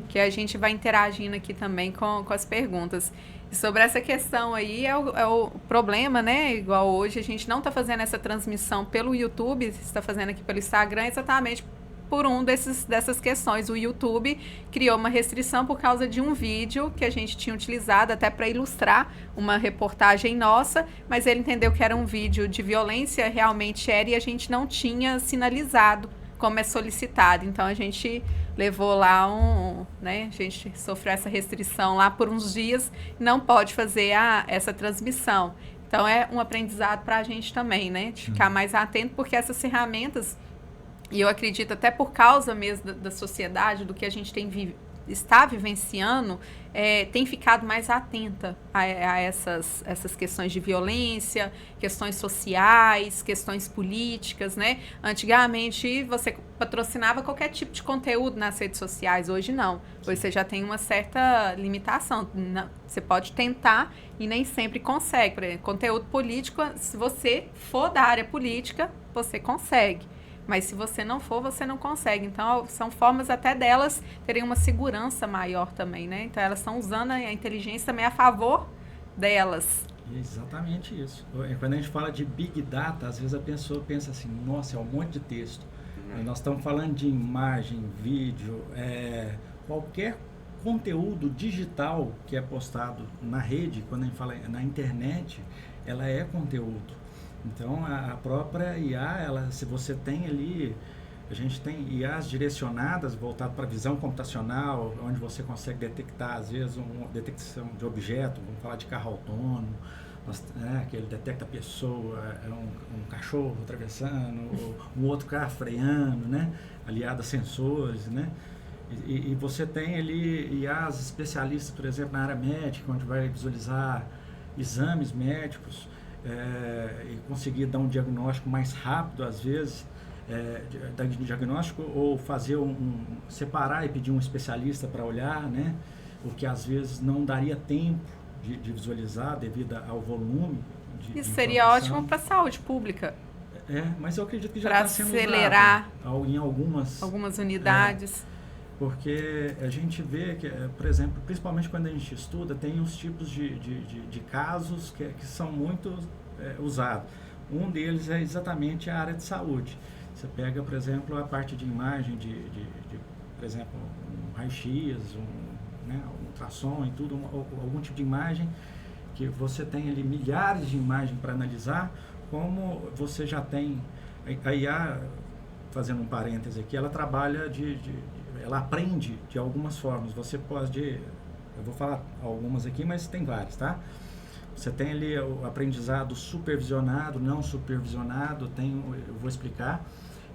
que a gente vai interagindo aqui também com as perguntas. E sobre essa questão aí, é o problema, né? Igual hoje, a gente não está fazendo essa transmissão pelo YouTube, está fazendo aqui pelo Instagram, exatamente por dessas questões. O YouTube criou uma restrição por causa de um vídeo que a gente tinha utilizado até para ilustrar uma reportagem nossa, mas ele entendeu que era um vídeo de violência, realmente era, e a gente não tinha sinalizado como é solicitado. Então, a gente levou lá a gente sofreu essa restrição lá por uns dias, não pode fazer essa transmissão. Então, é um aprendizado para a gente também, né? De ficar mais atento, porque essas ferramentas, e eu acredito até por causa mesmo da sociedade, do que a gente está vivenciando, tem ficado mais atenta a essas questões de violência, questões sociais, questões políticas, né? Antigamente, você patrocinava qualquer tipo de conteúdo nas redes sociais, hoje não. Hoje você já tem uma certa limitação. Você pode tentar e nem sempre consegue. Por exemplo, conteúdo político, se você for da área política, você consegue. Mas se você não for, você não consegue. Então, são formas até delas terem uma segurança maior também, né? Então, elas estão usando a inteligência também a favor delas. Exatamente isso. Quando a gente fala de Big Data, às vezes a pessoa pensa assim, nossa, é um monte de texto. Nós estamos falando de imagem, vídeo, qualquer conteúdo digital que é postado na rede, quando a gente fala na internet, ela é conteúdo. Então, a própria IA, se você tem ali, a gente tem IAs direcionadas, voltadas para visão computacional, onde você consegue detectar, às vezes, uma detecção de objeto, vamos falar de carro autônomo, que ele detecta a pessoa, um cachorro atravessando, ou um outro carro freando, né? Aliado a sensores, né? E você tem ali IAs especialistas, por exemplo, na área médica, onde vai visualizar exames médicos, e conseguir dar um diagnóstico mais rápido, às vezes, diagnóstico, ou fazer separar e pedir um especialista para olhar, né? O que às vezes não daria tempo de visualizar devido ao volume de Isso seria ótimo para a saúde pública. Mas eu acredito que já está sendo acelerar usado em algumas unidades. Porque a gente vê que, por exemplo, principalmente quando a gente estuda, tem uns tipos de casos que são muito usados. Um deles é exatamente a área de saúde. Você pega, por exemplo, a parte de imagem, por exemplo, um raio-x, um ultrassom e tudo, algum tipo de imagem, que você tem ali milhares de imagens para analisar, como você já tem a IA, fazendo um parêntese aqui, ela trabalha ela aprende de algumas formas. Você pode, eu vou falar algumas aqui, mas tem várias, tá? Você tem ali o aprendizado supervisionado, não supervisionado, eu vou explicar,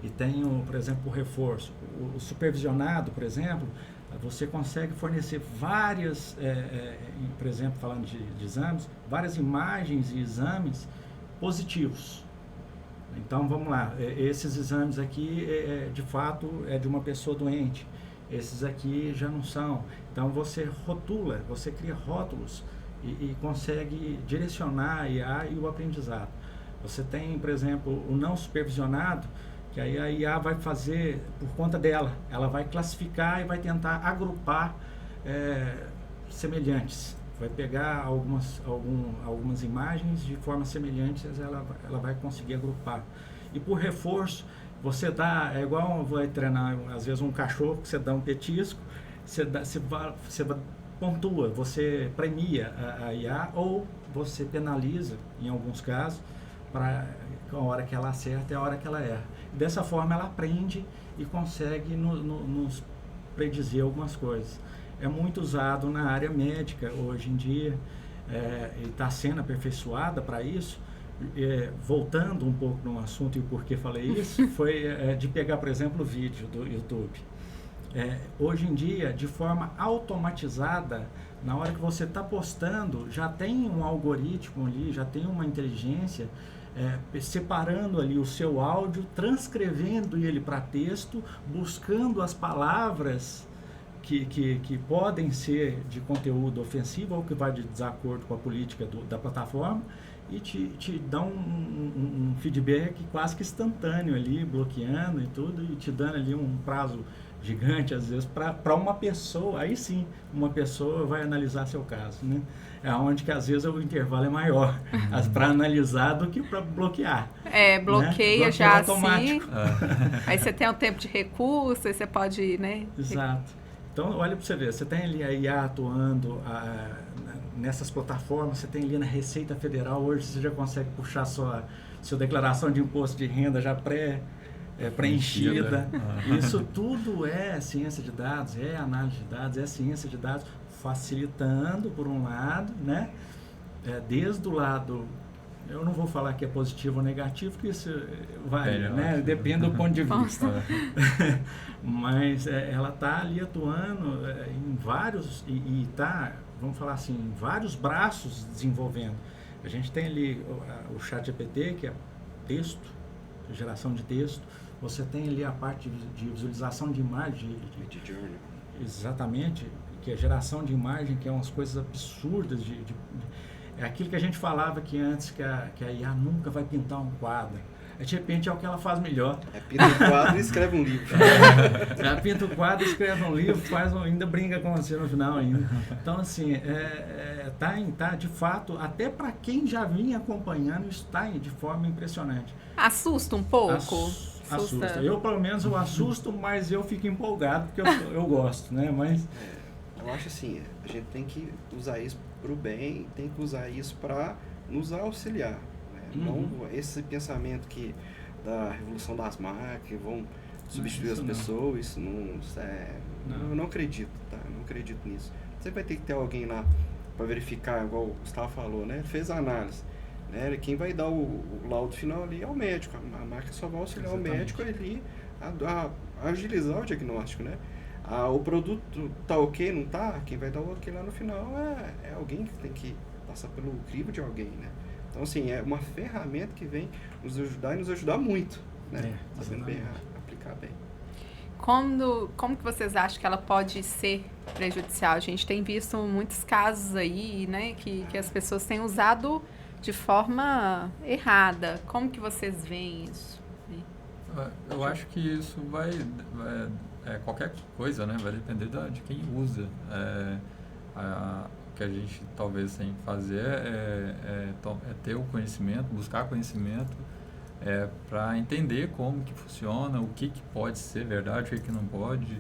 e tem, por exemplo, o reforço. O supervisionado, por exemplo, você consegue fornecer várias, por exemplo, falando de exames, várias imagens e exames positivos. Então, vamos lá, esses exames aqui, de fato, é de uma pessoa doente. Esses aqui já não são. Então, você rotula, você cria rótulos e consegue direcionar a IA e o aprendizado. Você tem, por exemplo, o não supervisionado, que aí a IA vai fazer por conta dela. Ela vai classificar e vai tentar agrupar semelhantes. Vai pegar algumas imagens de forma semelhantes, ela vai conseguir agrupar. E por reforço, você dá, é igual vai treinar, às vezes, um cachorro, que você dá um petisco, você pontua, você premia a IA ou você penaliza, em alguns casos, para a hora que ela acerta e a hora que ela erra. Dessa forma ela aprende e consegue nos predizer algumas coisas. É muito usado na área médica hoje em dia, e está sendo aperfeiçoada para isso. Voltando um pouco no assunto e o porquê falei isso, foi de pegar, por exemplo, o vídeo do YouTube. Hoje em dia, de forma automatizada, na hora que você está postando, já tem um algoritmo ali, já tem uma inteligência separando ali o seu áudio, transcrevendo ele para texto, buscando as palavras que podem ser de conteúdo ofensivo ou que vai de desacordo com a política da plataforma, e te dá um feedback quase que instantâneo ali, bloqueando e tudo, e te dando ali um prazo gigante, às vezes, para uma pessoa. Aí sim, uma pessoa vai analisar seu caso, né? É onde que às vezes o intervalo é maior para analisar do que para bloquear. Bloqueia, né? já automático. Aí você tem um tempo de recurso, aí você pode, né? Exato. Então, olha para você ver, você tem ali a IA atuando nessas plataformas, você tem ali na Receita Federal, hoje você já consegue puxar sua declaração de imposto de renda já preenchida. Isso tudo é ciência de dados, é análise de dados, é ciência de dados, facilitando por um lado, né? Desde o lado, eu não vou falar que é positivo ou negativo, porque isso varia, né? Depende do ponto de vista. Mas ela está ali atuando em vários, e está, vamos falar assim, em vários braços desenvolvendo. A gente tem ali o ChatGPT, que é texto, geração de texto. Você tem ali a parte de visualização de imagem. Exatamente, que é geração de imagem, que é umas coisas absurdas. É aquilo que a gente falava que antes, que a IA nunca vai pintar um quadro. De repente é o que ela faz melhor. Pinta um quadro e escreve um livro. Ela pinta o quadro, escreve um livro, ainda brinca com você no final ainda. Então, assim, tá de fato, até para quem já vinha acompanhando, isso está de forma impressionante. Assusta um pouco? Assusta. Eu, pelo menos, eu assusto, mas eu fico empolgado, porque eu gosto, né? Mas... eu acho assim, a gente tem que usar isso para o bem, tem que usar isso para nos auxiliar. Não esse pensamento da revolução das máquinas vão substituir as pessoas, isso eu não acredito, tá? Não acredito nisso. Você vai ter que ter alguém lá para verificar, igual o Gustavo falou, né? Fez a análise, né? Quem vai dar o laudo final ali é o médico. A máquina só vai auxiliar o médico ali a agilizar o diagnóstico, né? O produto tá ok, não tá? Quem vai dar o ok lá no final é alguém que tem que passar pelo crivo de alguém, né? Então, assim, é uma ferramenta que vem nos ajudar e nos ajudar muito, né? Sabendo bem aplicar bem. Como que vocês acham que ela pode ser prejudicial? A gente tem visto muitos casos aí, né, que as pessoas têm usado de forma errada. Como que vocês veem isso? Eu acho que isso vai qualquer coisa, né? Vai depender de quem usa. O que a gente talvez tem que fazer é ter o conhecimento, buscar conhecimento para entender como que funciona, o que pode ser verdade, o que não pode.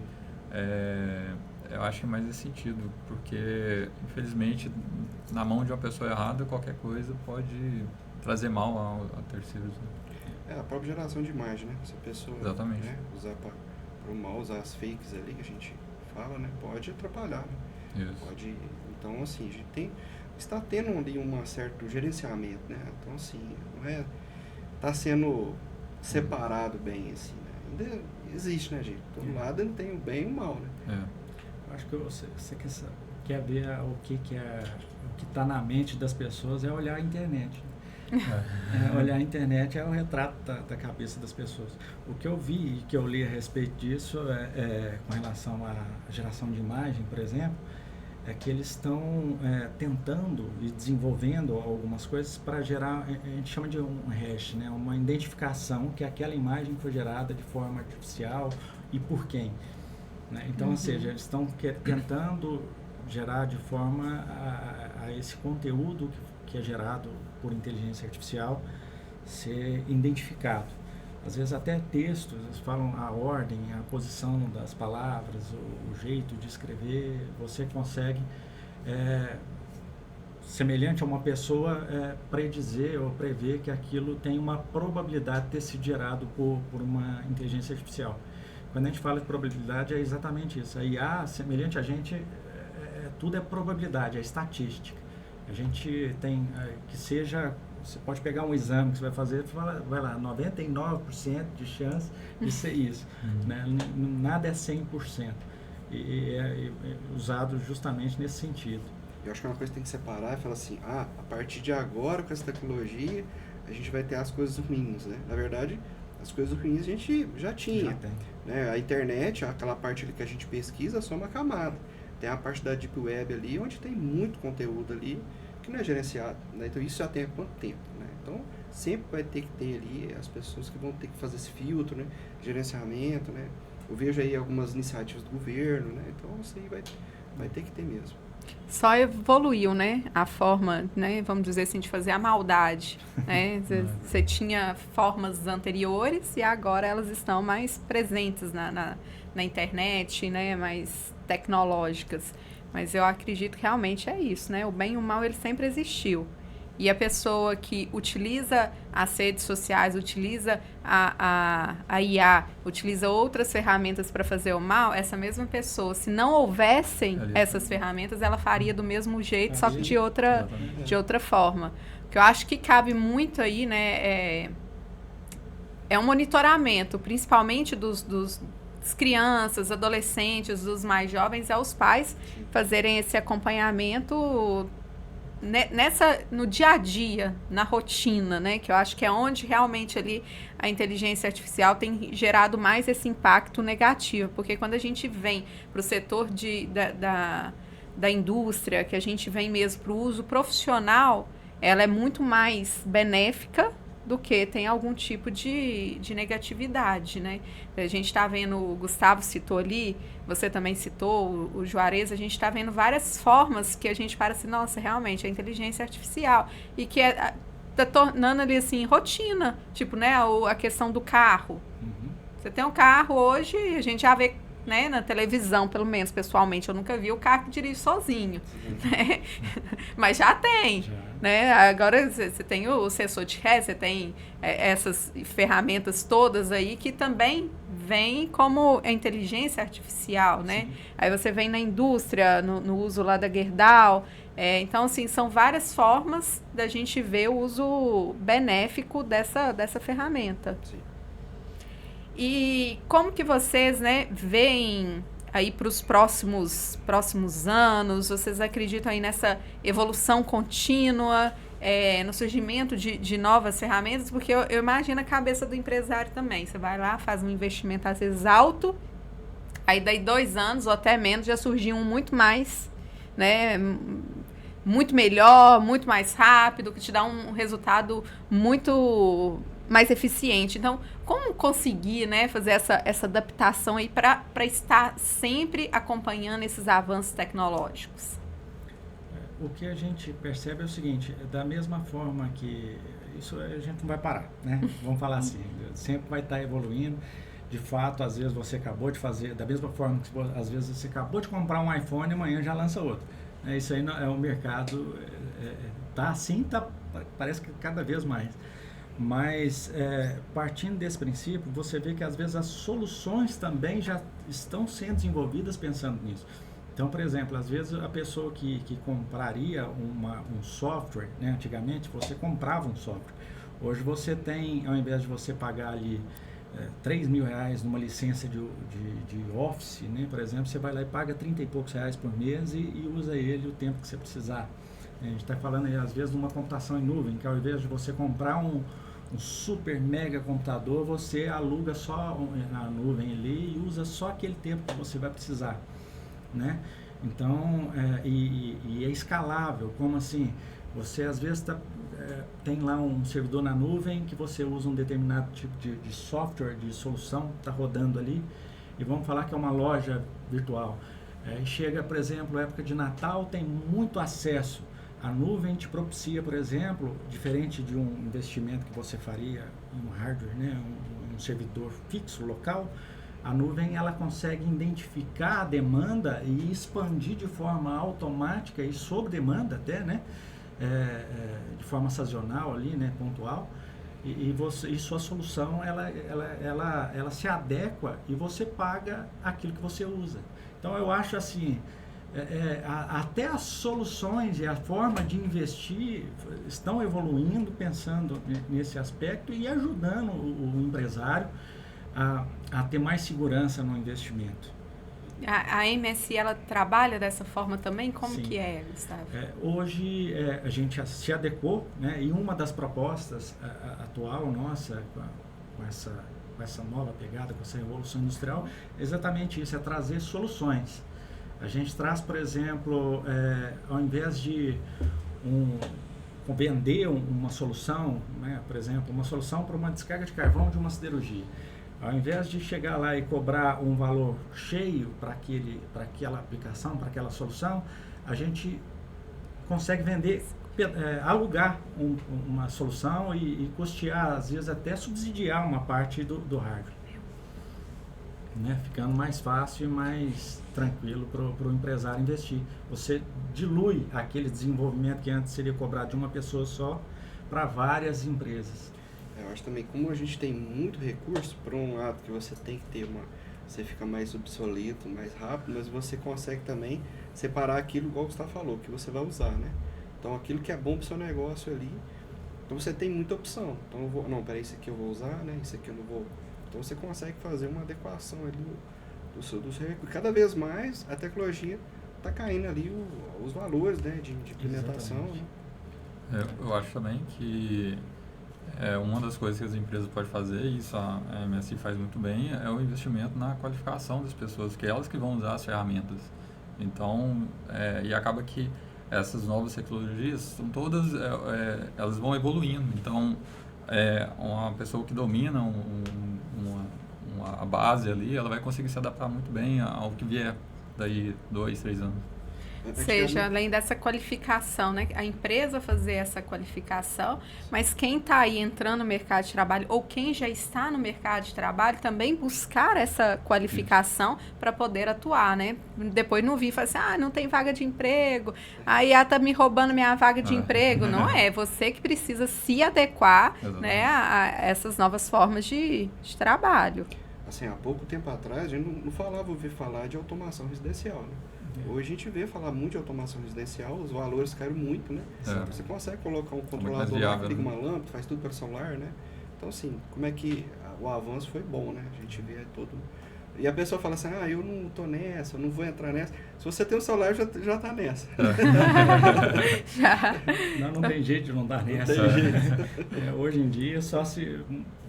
Eu acho que é mais nesse sentido, porque infelizmente na mão de uma pessoa errada qualquer coisa pode trazer mal a terceiros. A própria geração de imagem, né? Se a pessoa usar para o mal, usar as fakes ali que a gente fala, né? Pode atrapalhar, né? Isso. Pode. Então, assim, a gente está tendo ali um certo gerenciamento, né? Então, assim, está sendo separado bem, assim, né? Ainda existe, né, gente? Todo lado tem o bem e o mal, né? Acho que você quer ver o que está na mente das pessoas, é olhar a internet. Olhar a internet é o retrato da cabeça das pessoas. O que eu vi e que eu li a respeito disso com relação à geração de imagem, por exemplo, é que eles estão tentando e desenvolvendo algumas coisas para gerar, a gente chama de um hash, né? Uma identificação que aquela imagem foi gerada de forma artificial e por quem. Né? Então, ou seja, eles estão tentando gerar de forma a esse conteúdo que é gerado por inteligência artificial ser identificado. às vezes até textos, eles falam a ordem, a posição das palavras, o jeito de escrever, você consegue, semelhante a uma pessoa, predizer ou prever que aquilo tem uma probabilidade de ter sido gerado por uma inteligência artificial. Quando a gente fala de probabilidade, é exatamente isso. A IA, semelhante a gente, tudo é probabilidade, é estatística. A gente tem que seja... Você pode pegar um exame que você vai fazer e fala, vai lá, 99% de chance de ser isso. Né? Nada é 100%. E é usado justamente nesse sentido. Eu acho que é uma coisa que tem que separar e falar assim, a partir de agora, com essa tecnologia, a gente vai ter as coisas ruins, né? Na verdade, as coisas ruins a gente já tinha. Já tem. Né? A internet, aquela parte ali que a gente pesquisa, é só uma camada. Tem a parte da Deep Web ali, onde tem muito conteúdo ali, que não é gerenciado, né? Então isso já tem há quanto tempo, né? Então sempre vai ter que ter ali as pessoas que vão ter que fazer esse filtro, né? Gerenciamento, né? Eu vejo aí algumas iniciativas do governo, né? Então isso aí vai ter que ter mesmo. Só evoluiu, né? A forma, né? Vamos dizer assim, de fazer a maldade, né? Você tinha formas anteriores e agora elas estão mais presentes na internet, né? Mais tecnológicas. Mas eu acredito que realmente é isso, né? O bem e o mal, ele sempre existiu. E a pessoa que utiliza as redes sociais, utiliza a IA, utiliza outras ferramentas para fazer o mal, essa mesma pessoa, se não houvessem essas ferramentas, ela faria do mesmo jeito, só que de outra forma. O que eu acho que cabe muito aí, né, é um monitoramento, principalmente das crianças, adolescentes, dos mais jovens, aos pais fazerem esse acompanhamento no dia a dia, na rotina, né? Que eu acho que é onde realmente ali a inteligência artificial tem gerado mais esse impacto negativo, porque quando a gente vem para o setor da indústria, que a gente vem mesmo para o uso profissional, ela é muito mais benéfica do que tem algum tipo de negatividade, né? A gente está vendo, o Gustavo citou ali, você também citou, o Juarez, a gente está vendo várias formas que a gente para assim, nossa, realmente, é inteligência artificial, e que está tornando ali, assim, rotina, tipo, né, a questão do carro. Você tem um carro hoje, a gente já vê, né, na televisão, pelo menos, pessoalmente, eu nunca vi o carro que dirige sozinho, né? Mas já tem. Né? Agora você tem o sensor de ré, você tem essas ferramentas todas aí que também vêm como a inteligência artificial, né? Sim. Aí você vem na indústria, no uso lá da Gerdau. Então, assim, são várias formas da gente ver o uso benéfico dessa ferramenta. Sim. E como que vocês, né, veem aí para os próximos anos? Vocês acreditam aí nessa evolução contínua, no surgimento de novas ferramentas? Porque eu imagino a cabeça do empresário também. Você vai lá, faz um investimento às vezes alto, aí daí 2 anos ou até menos já surgiu um muito mais, né, muito melhor, muito mais rápido, que te dá um resultado muito mais eficiente. Então, como conseguir, né, fazer essa adaptação aí para estar sempre acompanhando esses avanços tecnológicos? O que a gente percebe é o seguinte, da mesma forma que isso a gente não vai parar, né? Vamos falar assim, sempre vai estar evoluindo. De fato, às vezes você acabou de fazer, da mesma forma que às vezes você acabou de comprar um iPhone e amanhã já lança outro. Isso aí é o mercado, tá assim, parece que cada vez mais. Mas, partindo desse princípio, você vê que às vezes as soluções também já estão sendo desenvolvidas pensando nisso. Então, por exemplo, às vezes a pessoa que compraria um software, né, antigamente você comprava um software. Hoje você tem, ao invés de você pagar ali R$3.000 numa licença de Office, né, por exemplo, você vai lá e paga 30 e poucos reais por mês e usa ele o tempo que você precisar. A gente está falando aí, às vezes, de uma computação em nuvem, que ao invés de você comprar um super mega computador, você aluga só na nuvem ali e usa só aquele tempo que você vai precisar, né? Então, e é escalável, como assim? Você às vezes tem lá um servidor na nuvem que você usa um determinado tipo de software, de solução, está rodando ali, e vamos falar que é uma loja virtual. Chega, por exemplo, época de Natal, tem muito acesso. A nuvem te propicia, por exemplo, diferente de um investimento que você faria em um hardware, né, um servidor fixo, local, a nuvem ela consegue identificar a demanda e expandir de forma automática e sob demanda até, né? De forma sazonal ali, né? Pontual. E sua solução ela se adequa e você paga aquilo que você usa. Então eu acho assim, até as soluções e a forma de investir estão evoluindo, pensando nesse aspecto e ajudando o empresário a ter mais segurança no investimento. A MSI, ela trabalha dessa forma também? Como Sim. que é, Gustavo? Hoje a gente se adequou, né? E uma das propostas atual nossa, com essa nova pegada, com essa revolução industrial, é exatamente isso, é trazer soluções. A gente traz, por exemplo, ao invés de vender uma solução, né? Por exemplo, uma solução para uma descarga de carvão de uma siderurgia. Ao invés de chegar lá e cobrar um valor cheio para aquela aplicação, para aquela solução, a gente consegue vender, alugar uma solução e custear, às vezes até subsidiar uma parte do hardware. Né? Ficando mais fácil e mais tranquilo para o empresário investir. Você dilui aquele desenvolvimento que antes seria cobrado de uma pessoa só para várias empresas. Eu acho também, como a gente tem muito recurso, por um lado que você tem que ter você fica mais obsoleto, mais rápido, mas você consegue também separar aquilo, igual o Gustavo falou, que você vai usar, né? Então aquilo que é bom para o seu negócio ali, então você tem muita opção. Então peraí, isso aqui eu vou usar, né? Isso aqui eu não vou. Então você consegue fazer uma adequação ali do seu recurso. Cada vez mais a tecnologia está caindo ali os valores, né? De implementação. Né? Eu acho também que uma das coisas que as empresas podem fazer, e isso a MSI faz muito bem, é o investimento na qualificação das pessoas, que é elas que vão usar as ferramentas. Então, e acaba que essas novas tecnologias são todas, elas vão evoluindo. Então, uma pessoa que domina a base ali, ela vai conseguir se adaptar muito bem ao que vier daí 2, 3 anos. Ou seja, além dessa qualificação, né? A empresa fazer essa qualificação, mas quem está aí entrando no mercado de trabalho ou quem já está no mercado de trabalho também buscar essa qualificação para poder atuar, né? Depois não vir e falar assim, não tem vaga de emprego, aí ela está me roubando minha vaga de emprego. Não é, você que precisa se adequar, né, a essas novas formas de trabalho. Assim, há pouco tempo atrás, a gente não ouvia falar de automação residencial, né? Hoje a gente vê falar muito de automação residencial, os valores caíram muito, né? Você consegue colocar um controlador lá que liga uma lâmpada, faz tudo pelo celular, né? Então, assim, como é que o avanço foi bom, né? A gente vê todo... E a pessoa fala assim, eu não tô nessa, eu não vou entrar nessa. Se você tem um celular, já tá nessa. Já. Não tem jeito de não dar nessa. Hoje em dia, só se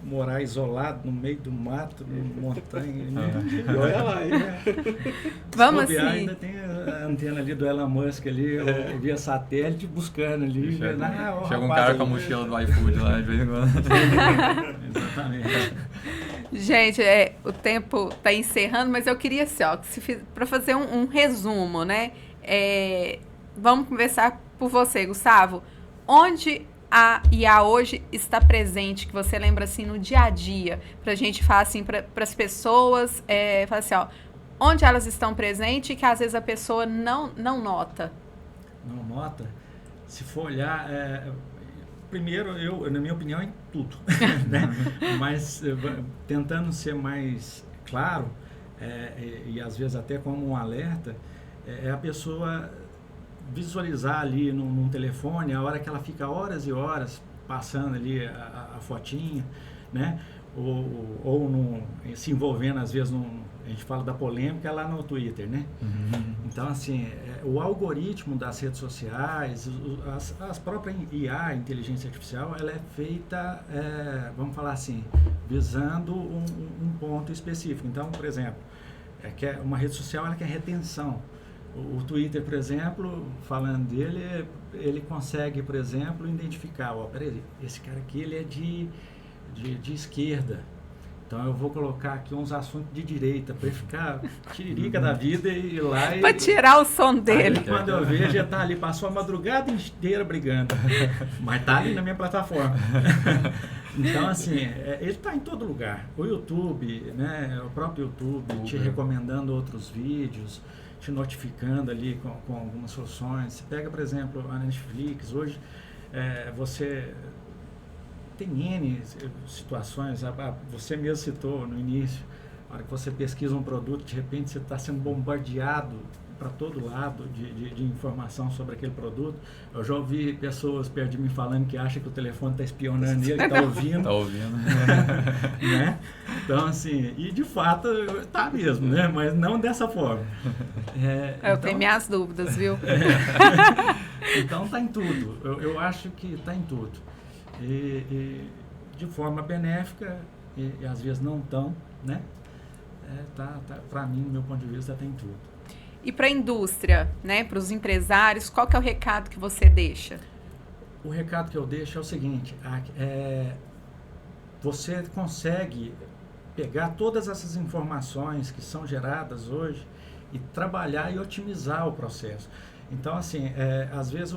morar isolado no meio do mato, na montanha. Olha lá, hein? Vamos assim. Ainda tem a antena ali do Elon Musk ali, via satélite, buscando ali. Chega um cara com a mochila do iFood lá, de vez em quando. Exatamente. Gente, o tempo está encerrando, mas eu queria assim, para fazer um resumo, né? Vamos conversar por você, Gustavo. Onde a IA hoje está presente, que você lembra assim no dia a dia, para a gente falar assim para as pessoas, falar assim, onde elas estão presentes e que às vezes a pessoa não nota. Não nota? Se for olhar... Primeiro, na minha opinião, é tudo, né? Mas tentando ser mais claro, e às vezes até como um alerta, é a pessoa visualizar ali num telefone, a hora que ela fica horas e horas passando ali a fotinha, né? Ou se envolvendo, às vezes, a gente fala da polêmica lá no Twitter, né? Uhum. Então, assim, o algoritmo das redes sociais, as próprias IA, inteligência artificial, ela é feita, vamos falar assim, visando um ponto específico. Então, por exemplo, uma rede social, ela quer retenção. O Twitter, por exemplo, falando dele, ele consegue, por exemplo, identificar, peraí, esse cara aqui, ele é de esquerda, então eu vou colocar aqui uns assuntos de direita para ele ficar tiririca da vida e ir lá para tirar o som dele. Aí, quando eu vejo, já tá ali, passou a madrugada inteira brigando, mas tá ali na minha plataforma. Então, assim, ele está em todo lugar. O YouTube, né, o próprio YouTube te recomendando outros vídeos, te notificando ali com algumas soluções. Você pega, por exemplo, a Netflix, hoje você tem N situações, você mesmo citou no início, na hora que você pesquisa um produto, de repente você está sendo bombardeado para todo lado de informação sobre aquele produto. Eu já ouvi pessoas perto de mim falando que acham que o telefone está espionando ele, está ouvindo. Está ouvindo. Né? Então, assim, e de fato está mesmo, né? Mas não dessa forma. Eu tenho minhas dúvidas, viu? Então está em tudo. Eu acho que está em tudo. E de forma benéfica, e às vezes não tão, né? Para mim, do meu ponto de vista, tem tudo. E para a indústria, né, para os empresários, qual que é o recado que você deixa? O recado que eu deixo é o seguinte, você consegue pegar todas essas informações que são geradas hoje e trabalhar e otimizar o processo. Então, assim, às vezes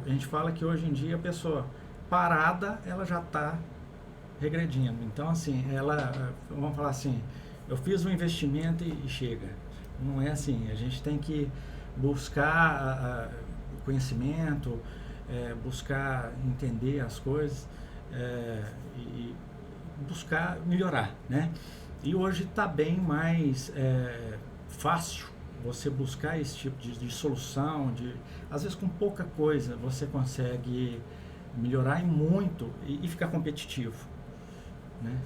a gente fala que hoje em dia a pessoa parada, ela já está regredindo. Então, assim, vamos falar assim, eu fiz um investimento e chega. Não é assim, a gente tem que buscar conhecimento, buscar entender as coisas e buscar melhorar, né? E hoje está bem mais fácil você buscar esse tipo de solução, às vezes com pouca coisa você consegue melhorar muito e ficar competitivo, né?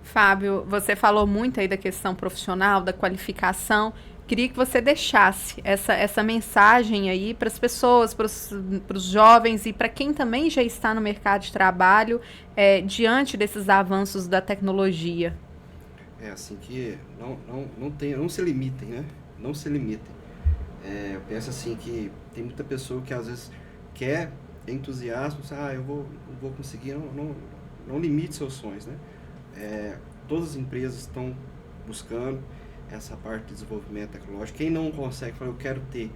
Fábio, você falou muito aí da questão profissional, da qualificação. Queria que você deixasse essa mensagem aí para as pessoas, para os jovens e para quem também já está no mercado de trabalho diante desses avanços da tecnologia. Assim que não se limitem, né? Não se limitem. Eu penso assim que tem muita pessoa que às vezes quer entusiasmo, eu vou conseguir, não limite seus sonhos, né? Todas as empresas estão buscando essa parte de desenvolvimento tecnológico. Quem não consegue, fala, eu quero ter.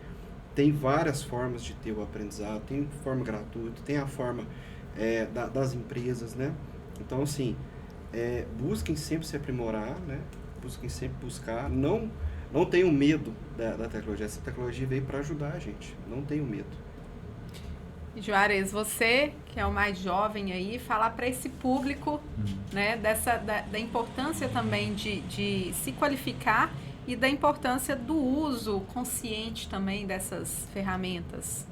Tem várias formas de ter o aprendizado, tem forma gratuita, tem a forma das empresas, né? Então, assim, busquem sempre se aprimorar, né? Busquem sempre buscar. Não tenham medo da tecnologia. Essa tecnologia veio para ajudar a gente. Não tenham medo. Juarez, você, que é o mais jovem aí, falar para esse público, né, da importância também de se qualificar e da importância do uso consciente também dessas ferramentas.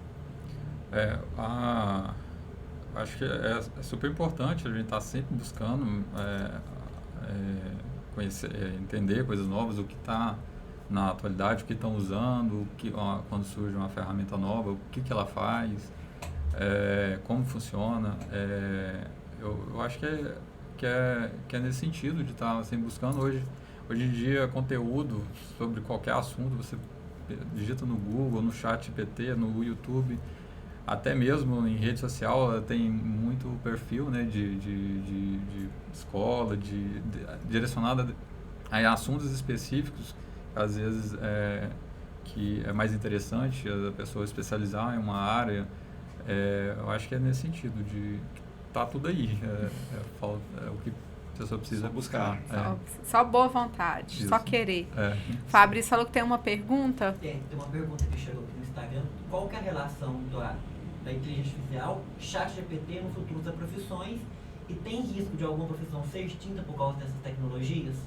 Acho que é super importante a gente estar sempre buscando conhecer, entender coisas novas, o que está na atualidade, o que estão usando, quando surge uma ferramenta nova, o que ela faz. Como funciona. Eu acho que é nesse sentido de estar sempre buscando. Hoje em dia, conteúdo sobre qualquer assunto, você digita no Google, no ChatGPT, no YouTube, até mesmo em rede social, tem muito perfil, né, de escola, direcionada a assuntos específicos, às vezes que é mais interessante a pessoa especializar em uma área. Eu acho que é nesse sentido, de tá tudo aí, o que a pessoa precisa buscar. Só boa vontade, isso. Só querer. Fabrício falou que tem uma pergunta. Tem uma pergunta que chegou aqui no Instagram. Qual que é a relação da inteligência artificial, ChatGPT no futuro das profissões, e tem risco de alguma profissão ser extinta por causa dessas tecnologias?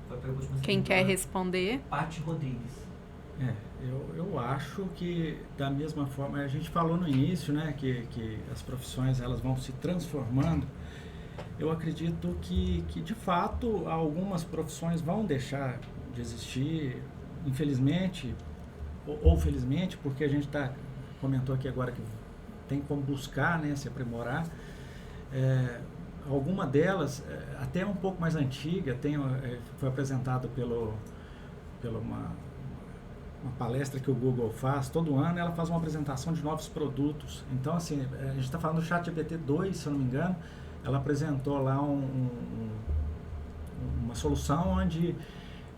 Foi a pergunta que Quem quer responder? Paty Rodrigues. Eu acho que da mesma forma, a gente falou no início, né, que as profissões elas vão se transformando. Eu acredito que de fato algumas profissões vão deixar de existir, infelizmente ou felizmente, porque a gente comentou aqui agora que tem como buscar, né, se aprimorar. Alguma delas, até um pouco mais antiga, foi apresentado pela uma palestra que o Google faz, todo ano ela faz uma apresentação de novos produtos. Então, assim, a gente está falando do ChatGPT 2, se eu não me engano, ela apresentou lá uma solução onde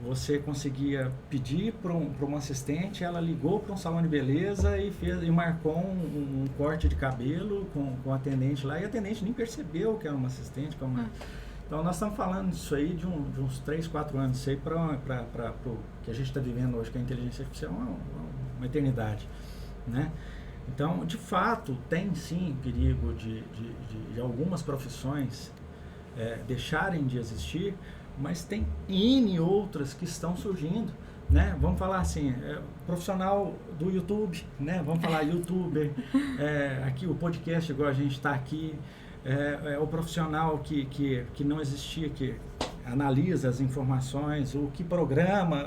você conseguia pedir para um assistente, ela ligou para um salão de beleza e marcou um corte de cabelo com o atendente lá, e a atendente nem percebeu que era uma assistente. Então nós estamos falando disso aí de uns 3, 4 anos, isso aí para o que a gente está vivendo hoje, que a inteligência artificial é uma eternidade, né? Então, de fato, tem sim perigo de algumas profissões deixarem de existir, mas tem N outras que estão surgindo, né? Vamos falar assim, profissional do YouTube, né? Vamos falar youtuber, aqui o podcast igual a gente está aqui, o profissional que não existia, que analisa as informações, o que programa,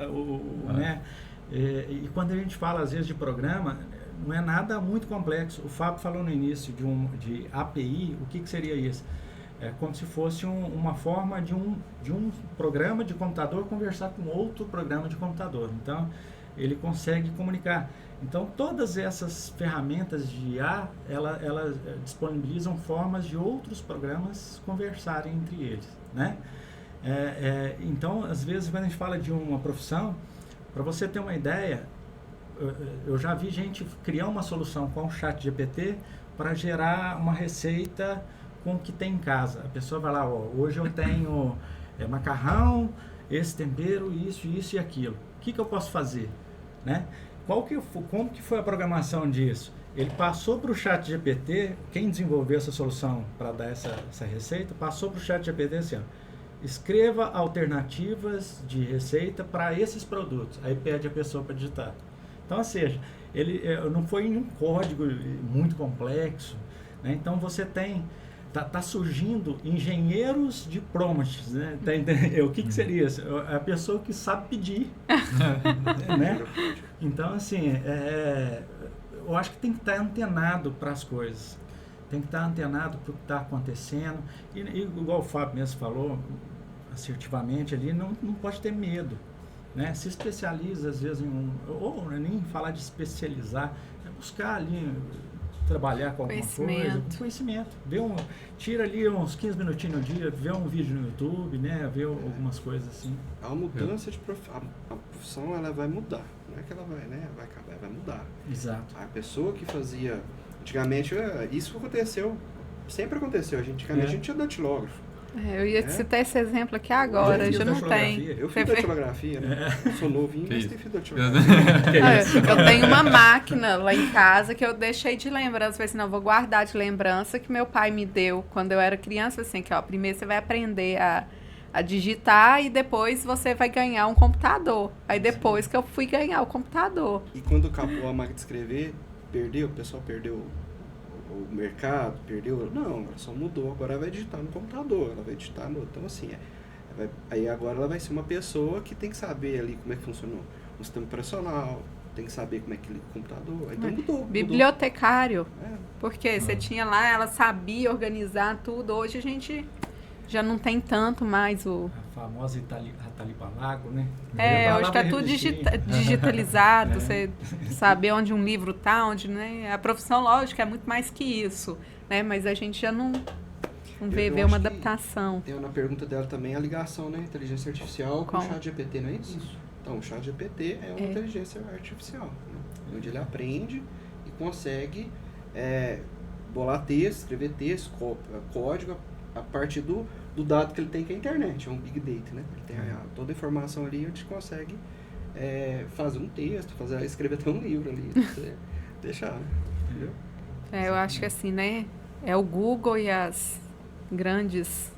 né? E quando a gente fala às vezes de programa, não é nada muito complexo. O Fábio falou no início de API, o que seria isso? É como se fosse uma forma de um programa de computador conversar com outro programa de computador. Então, ele consegue comunicar. Então, todas essas ferramentas de IA, elas disponibilizam formas de outros programas conversarem entre eles, né? Então, às vezes, quando a gente fala de uma profissão, para você ter uma ideia, eu já vi gente criar uma solução com o ChatGPT para gerar uma receita com o que tem em casa. A pessoa vai lá, hoje eu tenho macarrão, esse tempero, isso e aquilo. O que eu posso fazer? Né? Como que foi a programação disso? Ele passou para o ChatGPT, quem desenvolveu essa solução para dar essa receita, passou para o ChatGPT assim, escreva alternativas de receita para esses produtos. Aí pede a pessoa para digitar. Então, ou seja, ele não foi em um código muito complexo, né? Então você tá surgindo engenheiros de prompts, né? O que seria isso? A pessoa que sabe pedir, né? Então, assim, eu acho que tem que estar antenado para as coisas, tem que estar antenado para o que está acontecendo, e igual o Fábio mesmo falou, assertivamente ali, não pode ter medo. Né? Se especializa às vezes ou nem falar de especializar, buscar ali, trabalhar com alguma coisa, conhecimento. Tira ali uns 15 minutinhos no dia, vê um vídeo no YouTube, né? Vê algumas coisas assim. A mudança de a profissão, ela vai mudar, não é que ela vai, né? Vai acabar, vai mudar. Exato. A pessoa que fazia, antigamente, isso aconteceu, sempre aconteceu, antigamente a gente tinha datilógrafo. Eu ia citar esse exemplo aqui agora, já não tem. Eu fiz datilografia, né? Sou novinho, mas fiz datilografia. Eu tenho uma máquina lá em casa que eu deixei de lembrança. Falei assim, não, vou guardar de lembrança que meu pai me deu quando eu era criança. Assim, que primeiro você vai aprender a digitar e depois você vai ganhar um computador. Aí depois que eu fui ganhar o computador. E quando acabou a máquina de escrever, o pessoal perdeu o mercado, não, ela só mudou, agora ela vai digitar no computador, ela vai digitar então assim, aí agora ela vai ser uma pessoa que tem que saber ali como é que funciona o sistema operacional, tem que saber como é que liga o computador, então mudou. Bibliotecário, porque você tinha lá, ela sabia organizar tudo, hoje a gente já não tem tanto mais a famosa Italipalago, né? Hoje está tudo digitalizado, você saber onde um livro está, onde, né? A profissão, lógico, é muito mais que isso, né? Mas a gente já não vê uma adaptação. Tem na pergunta dela também a ligação, né? Inteligência artificial com o ChatGPT, não é isso? Então, o ChatGPT é uma inteligência artificial, né? Onde ele aprende e consegue bolar texto, escrever texto, código, a partir do dado que ele tem, que é a internet, é um big data, né? Ele tem toda a informação ali, a gente consegue fazer um texto, escrever até um livro ali, deixar, né? Entendeu? Eu acho que assim, né? É o Google e as grandes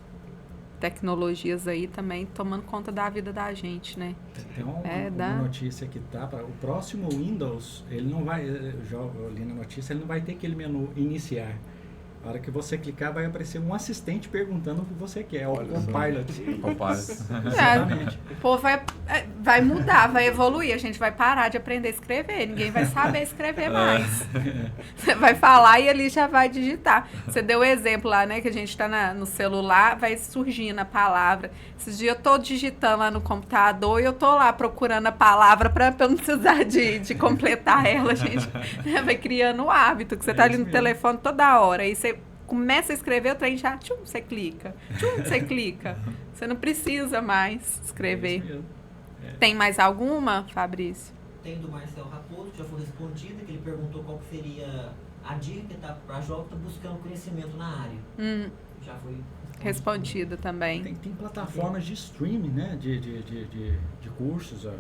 tecnologias aí também tomando conta da vida da gente, né? Tem uma notícia que para o próximo Windows, ele não vai, eu li na notícia, ele não vai ter aquele menu iniciar. A hora que você clicar, vai aparecer um assistente perguntando o que você quer. O Copilot. Exatamente. O povo vai mudar, vai evoluir. A gente vai parar de aprender a escrever. Ninguém vai saber escrever mais. Você vai falar e ele já vai digitar. Você deu o exemplo lá, né? Que a gente está no celular, vai surgindo a palavra. Esses dias eu tô digitando lá no computador e eu tô lá procurando a palavra para eu não precisar de completar ela, gente. Vai criando o hábito, que você tá ali no telefone toda hora. Aí você começa a escrever, o trem já, você clica. Você não precisa mais escrever. Tem mais alguma, Fabrício? Tem do Marcel Raposo, que já foi respondida, que ele perguntou qual que seria a dica que tá para a jovem que está buscando conhecimento na área. Já foi Respondida também. Tem plataformas de streaming, né? De cursos, a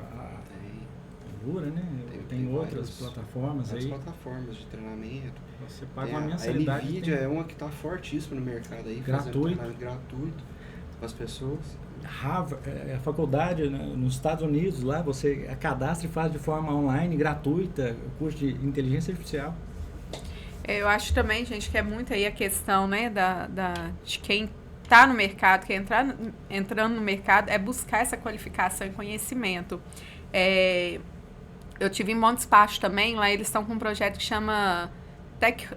Lura, né? Tem outras plataformas aí. Plataformas de treinamento. Você paga uma mensalidade. A NVIDIA é uma que está fortíssima no mercado aí. Gratuito. Fazendo gratuito para as pessoas. Harvard, a faculdade, né, nos Estados Unidos, lá você cadastra e faz de forma online, gratuita, o curso de inteligência artificial. Eu acho também, gente, que é muito aí a questão, né, de quem está no mercado, quem entrando no mercado, é buscar essa qualificação e conhecimento. Eu tive em Montes Pastos também, lá eles estão com um projeto que chama Tech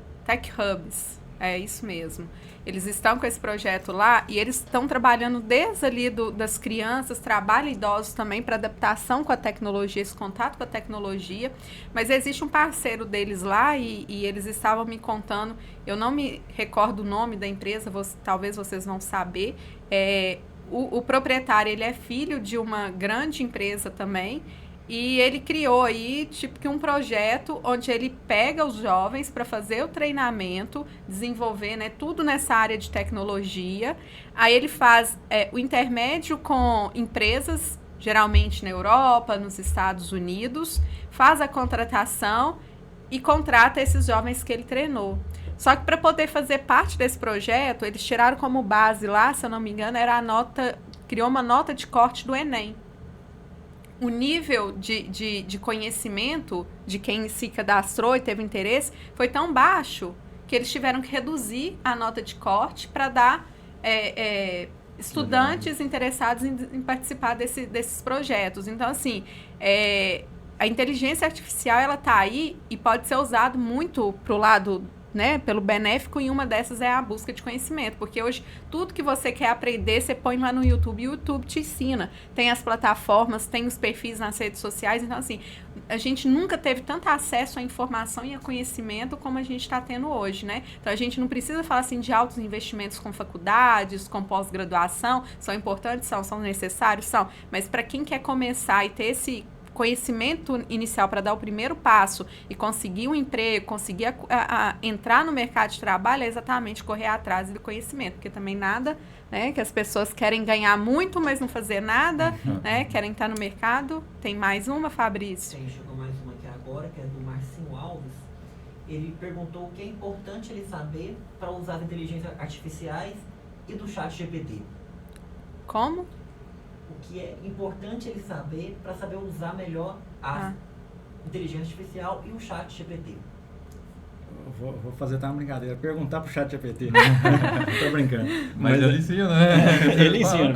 Hubs, é isso mesmo. Eles estão com esse projeto lá e eles estão trabalhando desde ali das crianças, trabalham idosos também para adaptação com a tecnologia, esse contato com a tecnologia. Mas existe um parceiro deles lá e eles estavam me contando, eu não me recordo o nome da empresa, talvez vocês vão saber. O proprietário, ele é filho de uma grande empresa também. E ele criou aí, tipo que um projeto onde ele pega os jovens para fazer o treinamento, desenvolver, né, tudo nessa área de tecnologia. Aí ele faz o intermédio com empresas, geralmente na Europa, nos Estados Unidos, faz a contratação e contrata esses jovens que ele treinou. Só que para poder fazer parte desse projeto, eles tiraram como base lá, se eu não me engano, criou uma nota de corte do Enem. O nível de conhecimento de quem se cadastrou e teve interesse foi tão baixo que eles tiveram que reduzir a nota de corte para dar estudantes interessados em participar desses projetos. Então, assim, a inteligência artificial ela está aí e pode ser usado muito para o lado, né, pelo benéfico, e uma dessas é a busca de conhecimento, porque hoje tudo que você quer aprender, você põe lá no YouTube, e o YouTube te ensina, tem as plataformas, tem os perfis nas redes sociais, então assim, a gente nunca teve tanto acesso à informação e a conhecimento como a gente está tendo hoje, né? Então a gente não precisa falar assim de altos investimentos com faculdades, com pós-graduação, são importantes, são necessários, mas para quem quer começar e ter esse conhecimento inicial para dar o primeiro passo e conseguir um emprego, conseguir entrar no mercado de trabalho, é exatamente correr atrás do conhecimento, porque também nada, né, que as pessoas querem ganhar muito, mas não fazer nada, né, querem estar no mercado. Tem mais uma, Fabrício? Chegou mais uma aqui agora, que é do Marcinho Alves. Ele perguntou o que é importante ele saber para usar as inteligências artificiais e do chat GPT. Como? O que é importante ele saber para saber usar melhor a inteligência artificial e o chat GPT. Vou fazer uma brincadeira, perguntar pro chat GPT. Tô brincando. Mas ele ensina, né? Ele ensina.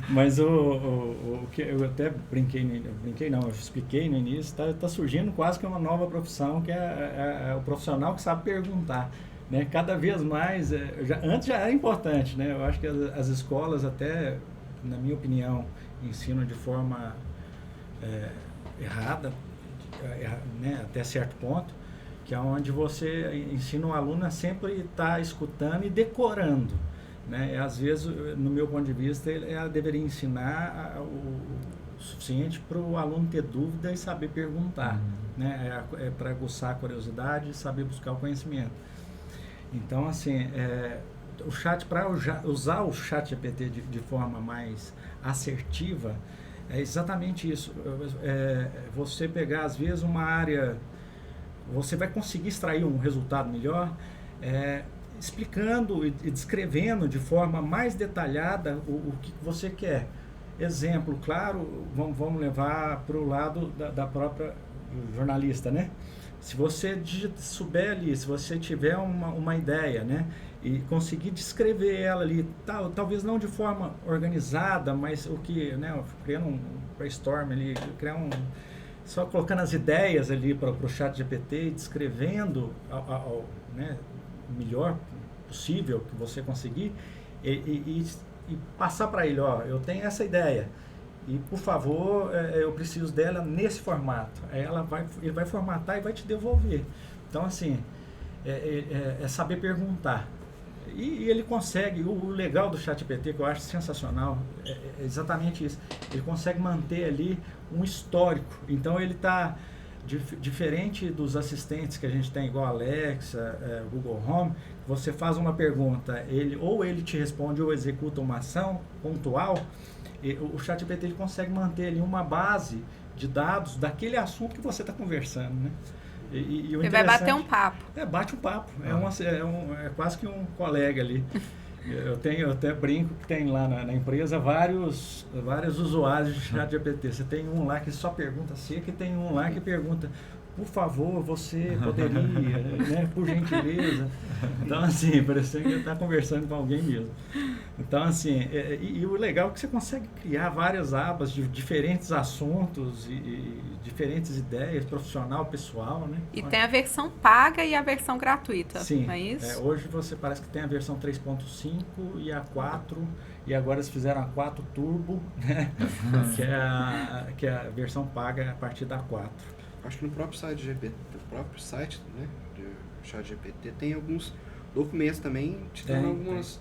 Mas o que eu até eu expliquei no início, tá surgindo quase que uma nova profissão, que é o profissional que sabe perguntar. Né? Cada vez mais, antes já era importante, né? Eu acho que as escolas até, na minha opinião, ensinam de forma errada, né, até certo ponto, que é onde você ensina o aluno a sempre estar escutando e decorando. Né? E, às vezes, no meu ponto de vista, ela deveria ensinar o suficiente para o aluno ter dúvida e saber perguntar. Né? Para aguçar a curiosidade e saber buscar o conhecimento. Então, assim, para usar o chat GPT de forma mais assertiva, é exatamente isso. Você pegar, às vezes, uma área, você vai conseguir extrair um resultado melhor, explicando e descrevendo de forma mais detalhada o que você quer. Exemplo, claro, vamos levar para o lado da própria jornalista, né? Se você souber ali, se você tiver uma ideia, né, e conseguir descrever ela ali, talvez não de forma organizada, mas o que, né, criando um brainstorm ali, só colocando as ideias ali para o chat GPT e descrevendo né, o melhor possível que você conseguir e passar para ele, ó, eu tenho essa ideia. E, por favor, eu preciso dela nesse formato. Ele vai formatar e vai te devolver. Então, assim, é saber perguntar. E ele consegue, o legal do ChatGPT, que eu acho sensacional, é exatamente isso. Ele consegue manter ali um histórico. Então ele está diferente dos assistentes que a gente tem, igual Alexa, Google Home. Você faz uma pergunta, ou ele te responde ou executa uma ação pontual. O ChatGPT ele consegue manter ali uma base de dados daquele assunto que você está conversando, né? E Ele vai bater um papo. Bate um papo. É quase que um colega ali. Eu até brinco que tem lá na empresa vários usuários de ChatGPT. Você tem um lá que só pergunta seca e tem um lá que pergunta, por favor, você poderia, né, por gentileza. Então, assim, parece que ele está conversando com alguém mesmo. Então, assim, e o legal é que você consegue criar várias abas de diferentes assuntos e diferentes ideias, profissional, pessoal, né? E tem a versão paga e a versão gratuita, sim, não é isso? Hoje você parece que tem a versão 3.5 e a 4, e agora eles fizeram a 4 Turbo, né? que é a versão paga a partir da 4. Acho que no próprio site né, do ChatGPT tem alguns documentos também, te dando algumas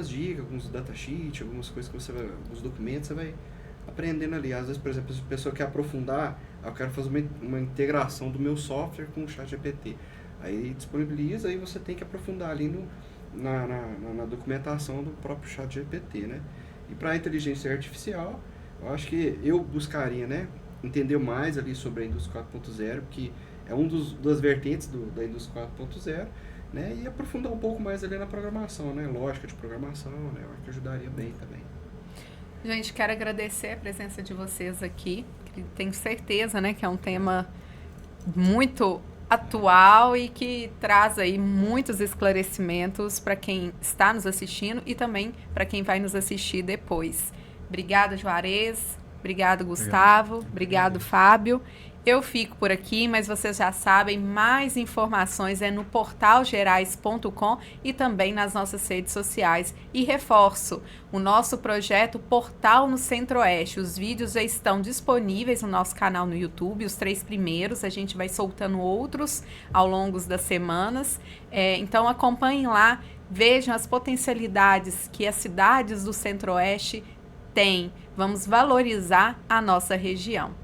dicas, alguns datasheets, algumas coisas que você vai, alguns documentos você vai aprendendo ali. Às vezes, por exemplo, se a pessoa quer aprofundar, eu quero fazer uma integração do meu software com o ChatGPT. Aí disponibiliza, aí você tem que aprofundar ali na documentação do próprio ChatGPT, né? E para a inteligência artificial, eu acho que eu buscaria, né, entender mais ali sobre a indústria 4.0, que é das vertentes da indústria 4.0, né, e aprofundar um pouco mais ali na programação, né, lógica de programação, né, eu acho que ajudaria bem também. Gente, quero agradecer a presença de vocês aqui, que tenho certeza, né, que é um tema muito atual e que traz aí muitos esclarecimentos para quem está nos assistindo e também para quem vai nos assistir depois. Obrigada, Juarez. Obrigado, Gustavo. Obrigado, Fábio. Eu fico por aqui, mas vocês já sabem, mais informações é no portalgerais.com e também nas nossas redes sociais. E reforço, o nosso projeto Portal no Centro-Oeste. Os vídeos já estão disponíveis no nosso canal no YouTube, os 3 primeiros. A gente vai soltando outros ao longo das semanas. Então acompanhem lá, vejam as potencialidades que as cidades do Centro-Oeste têm. Vamos valorizar a nossa região.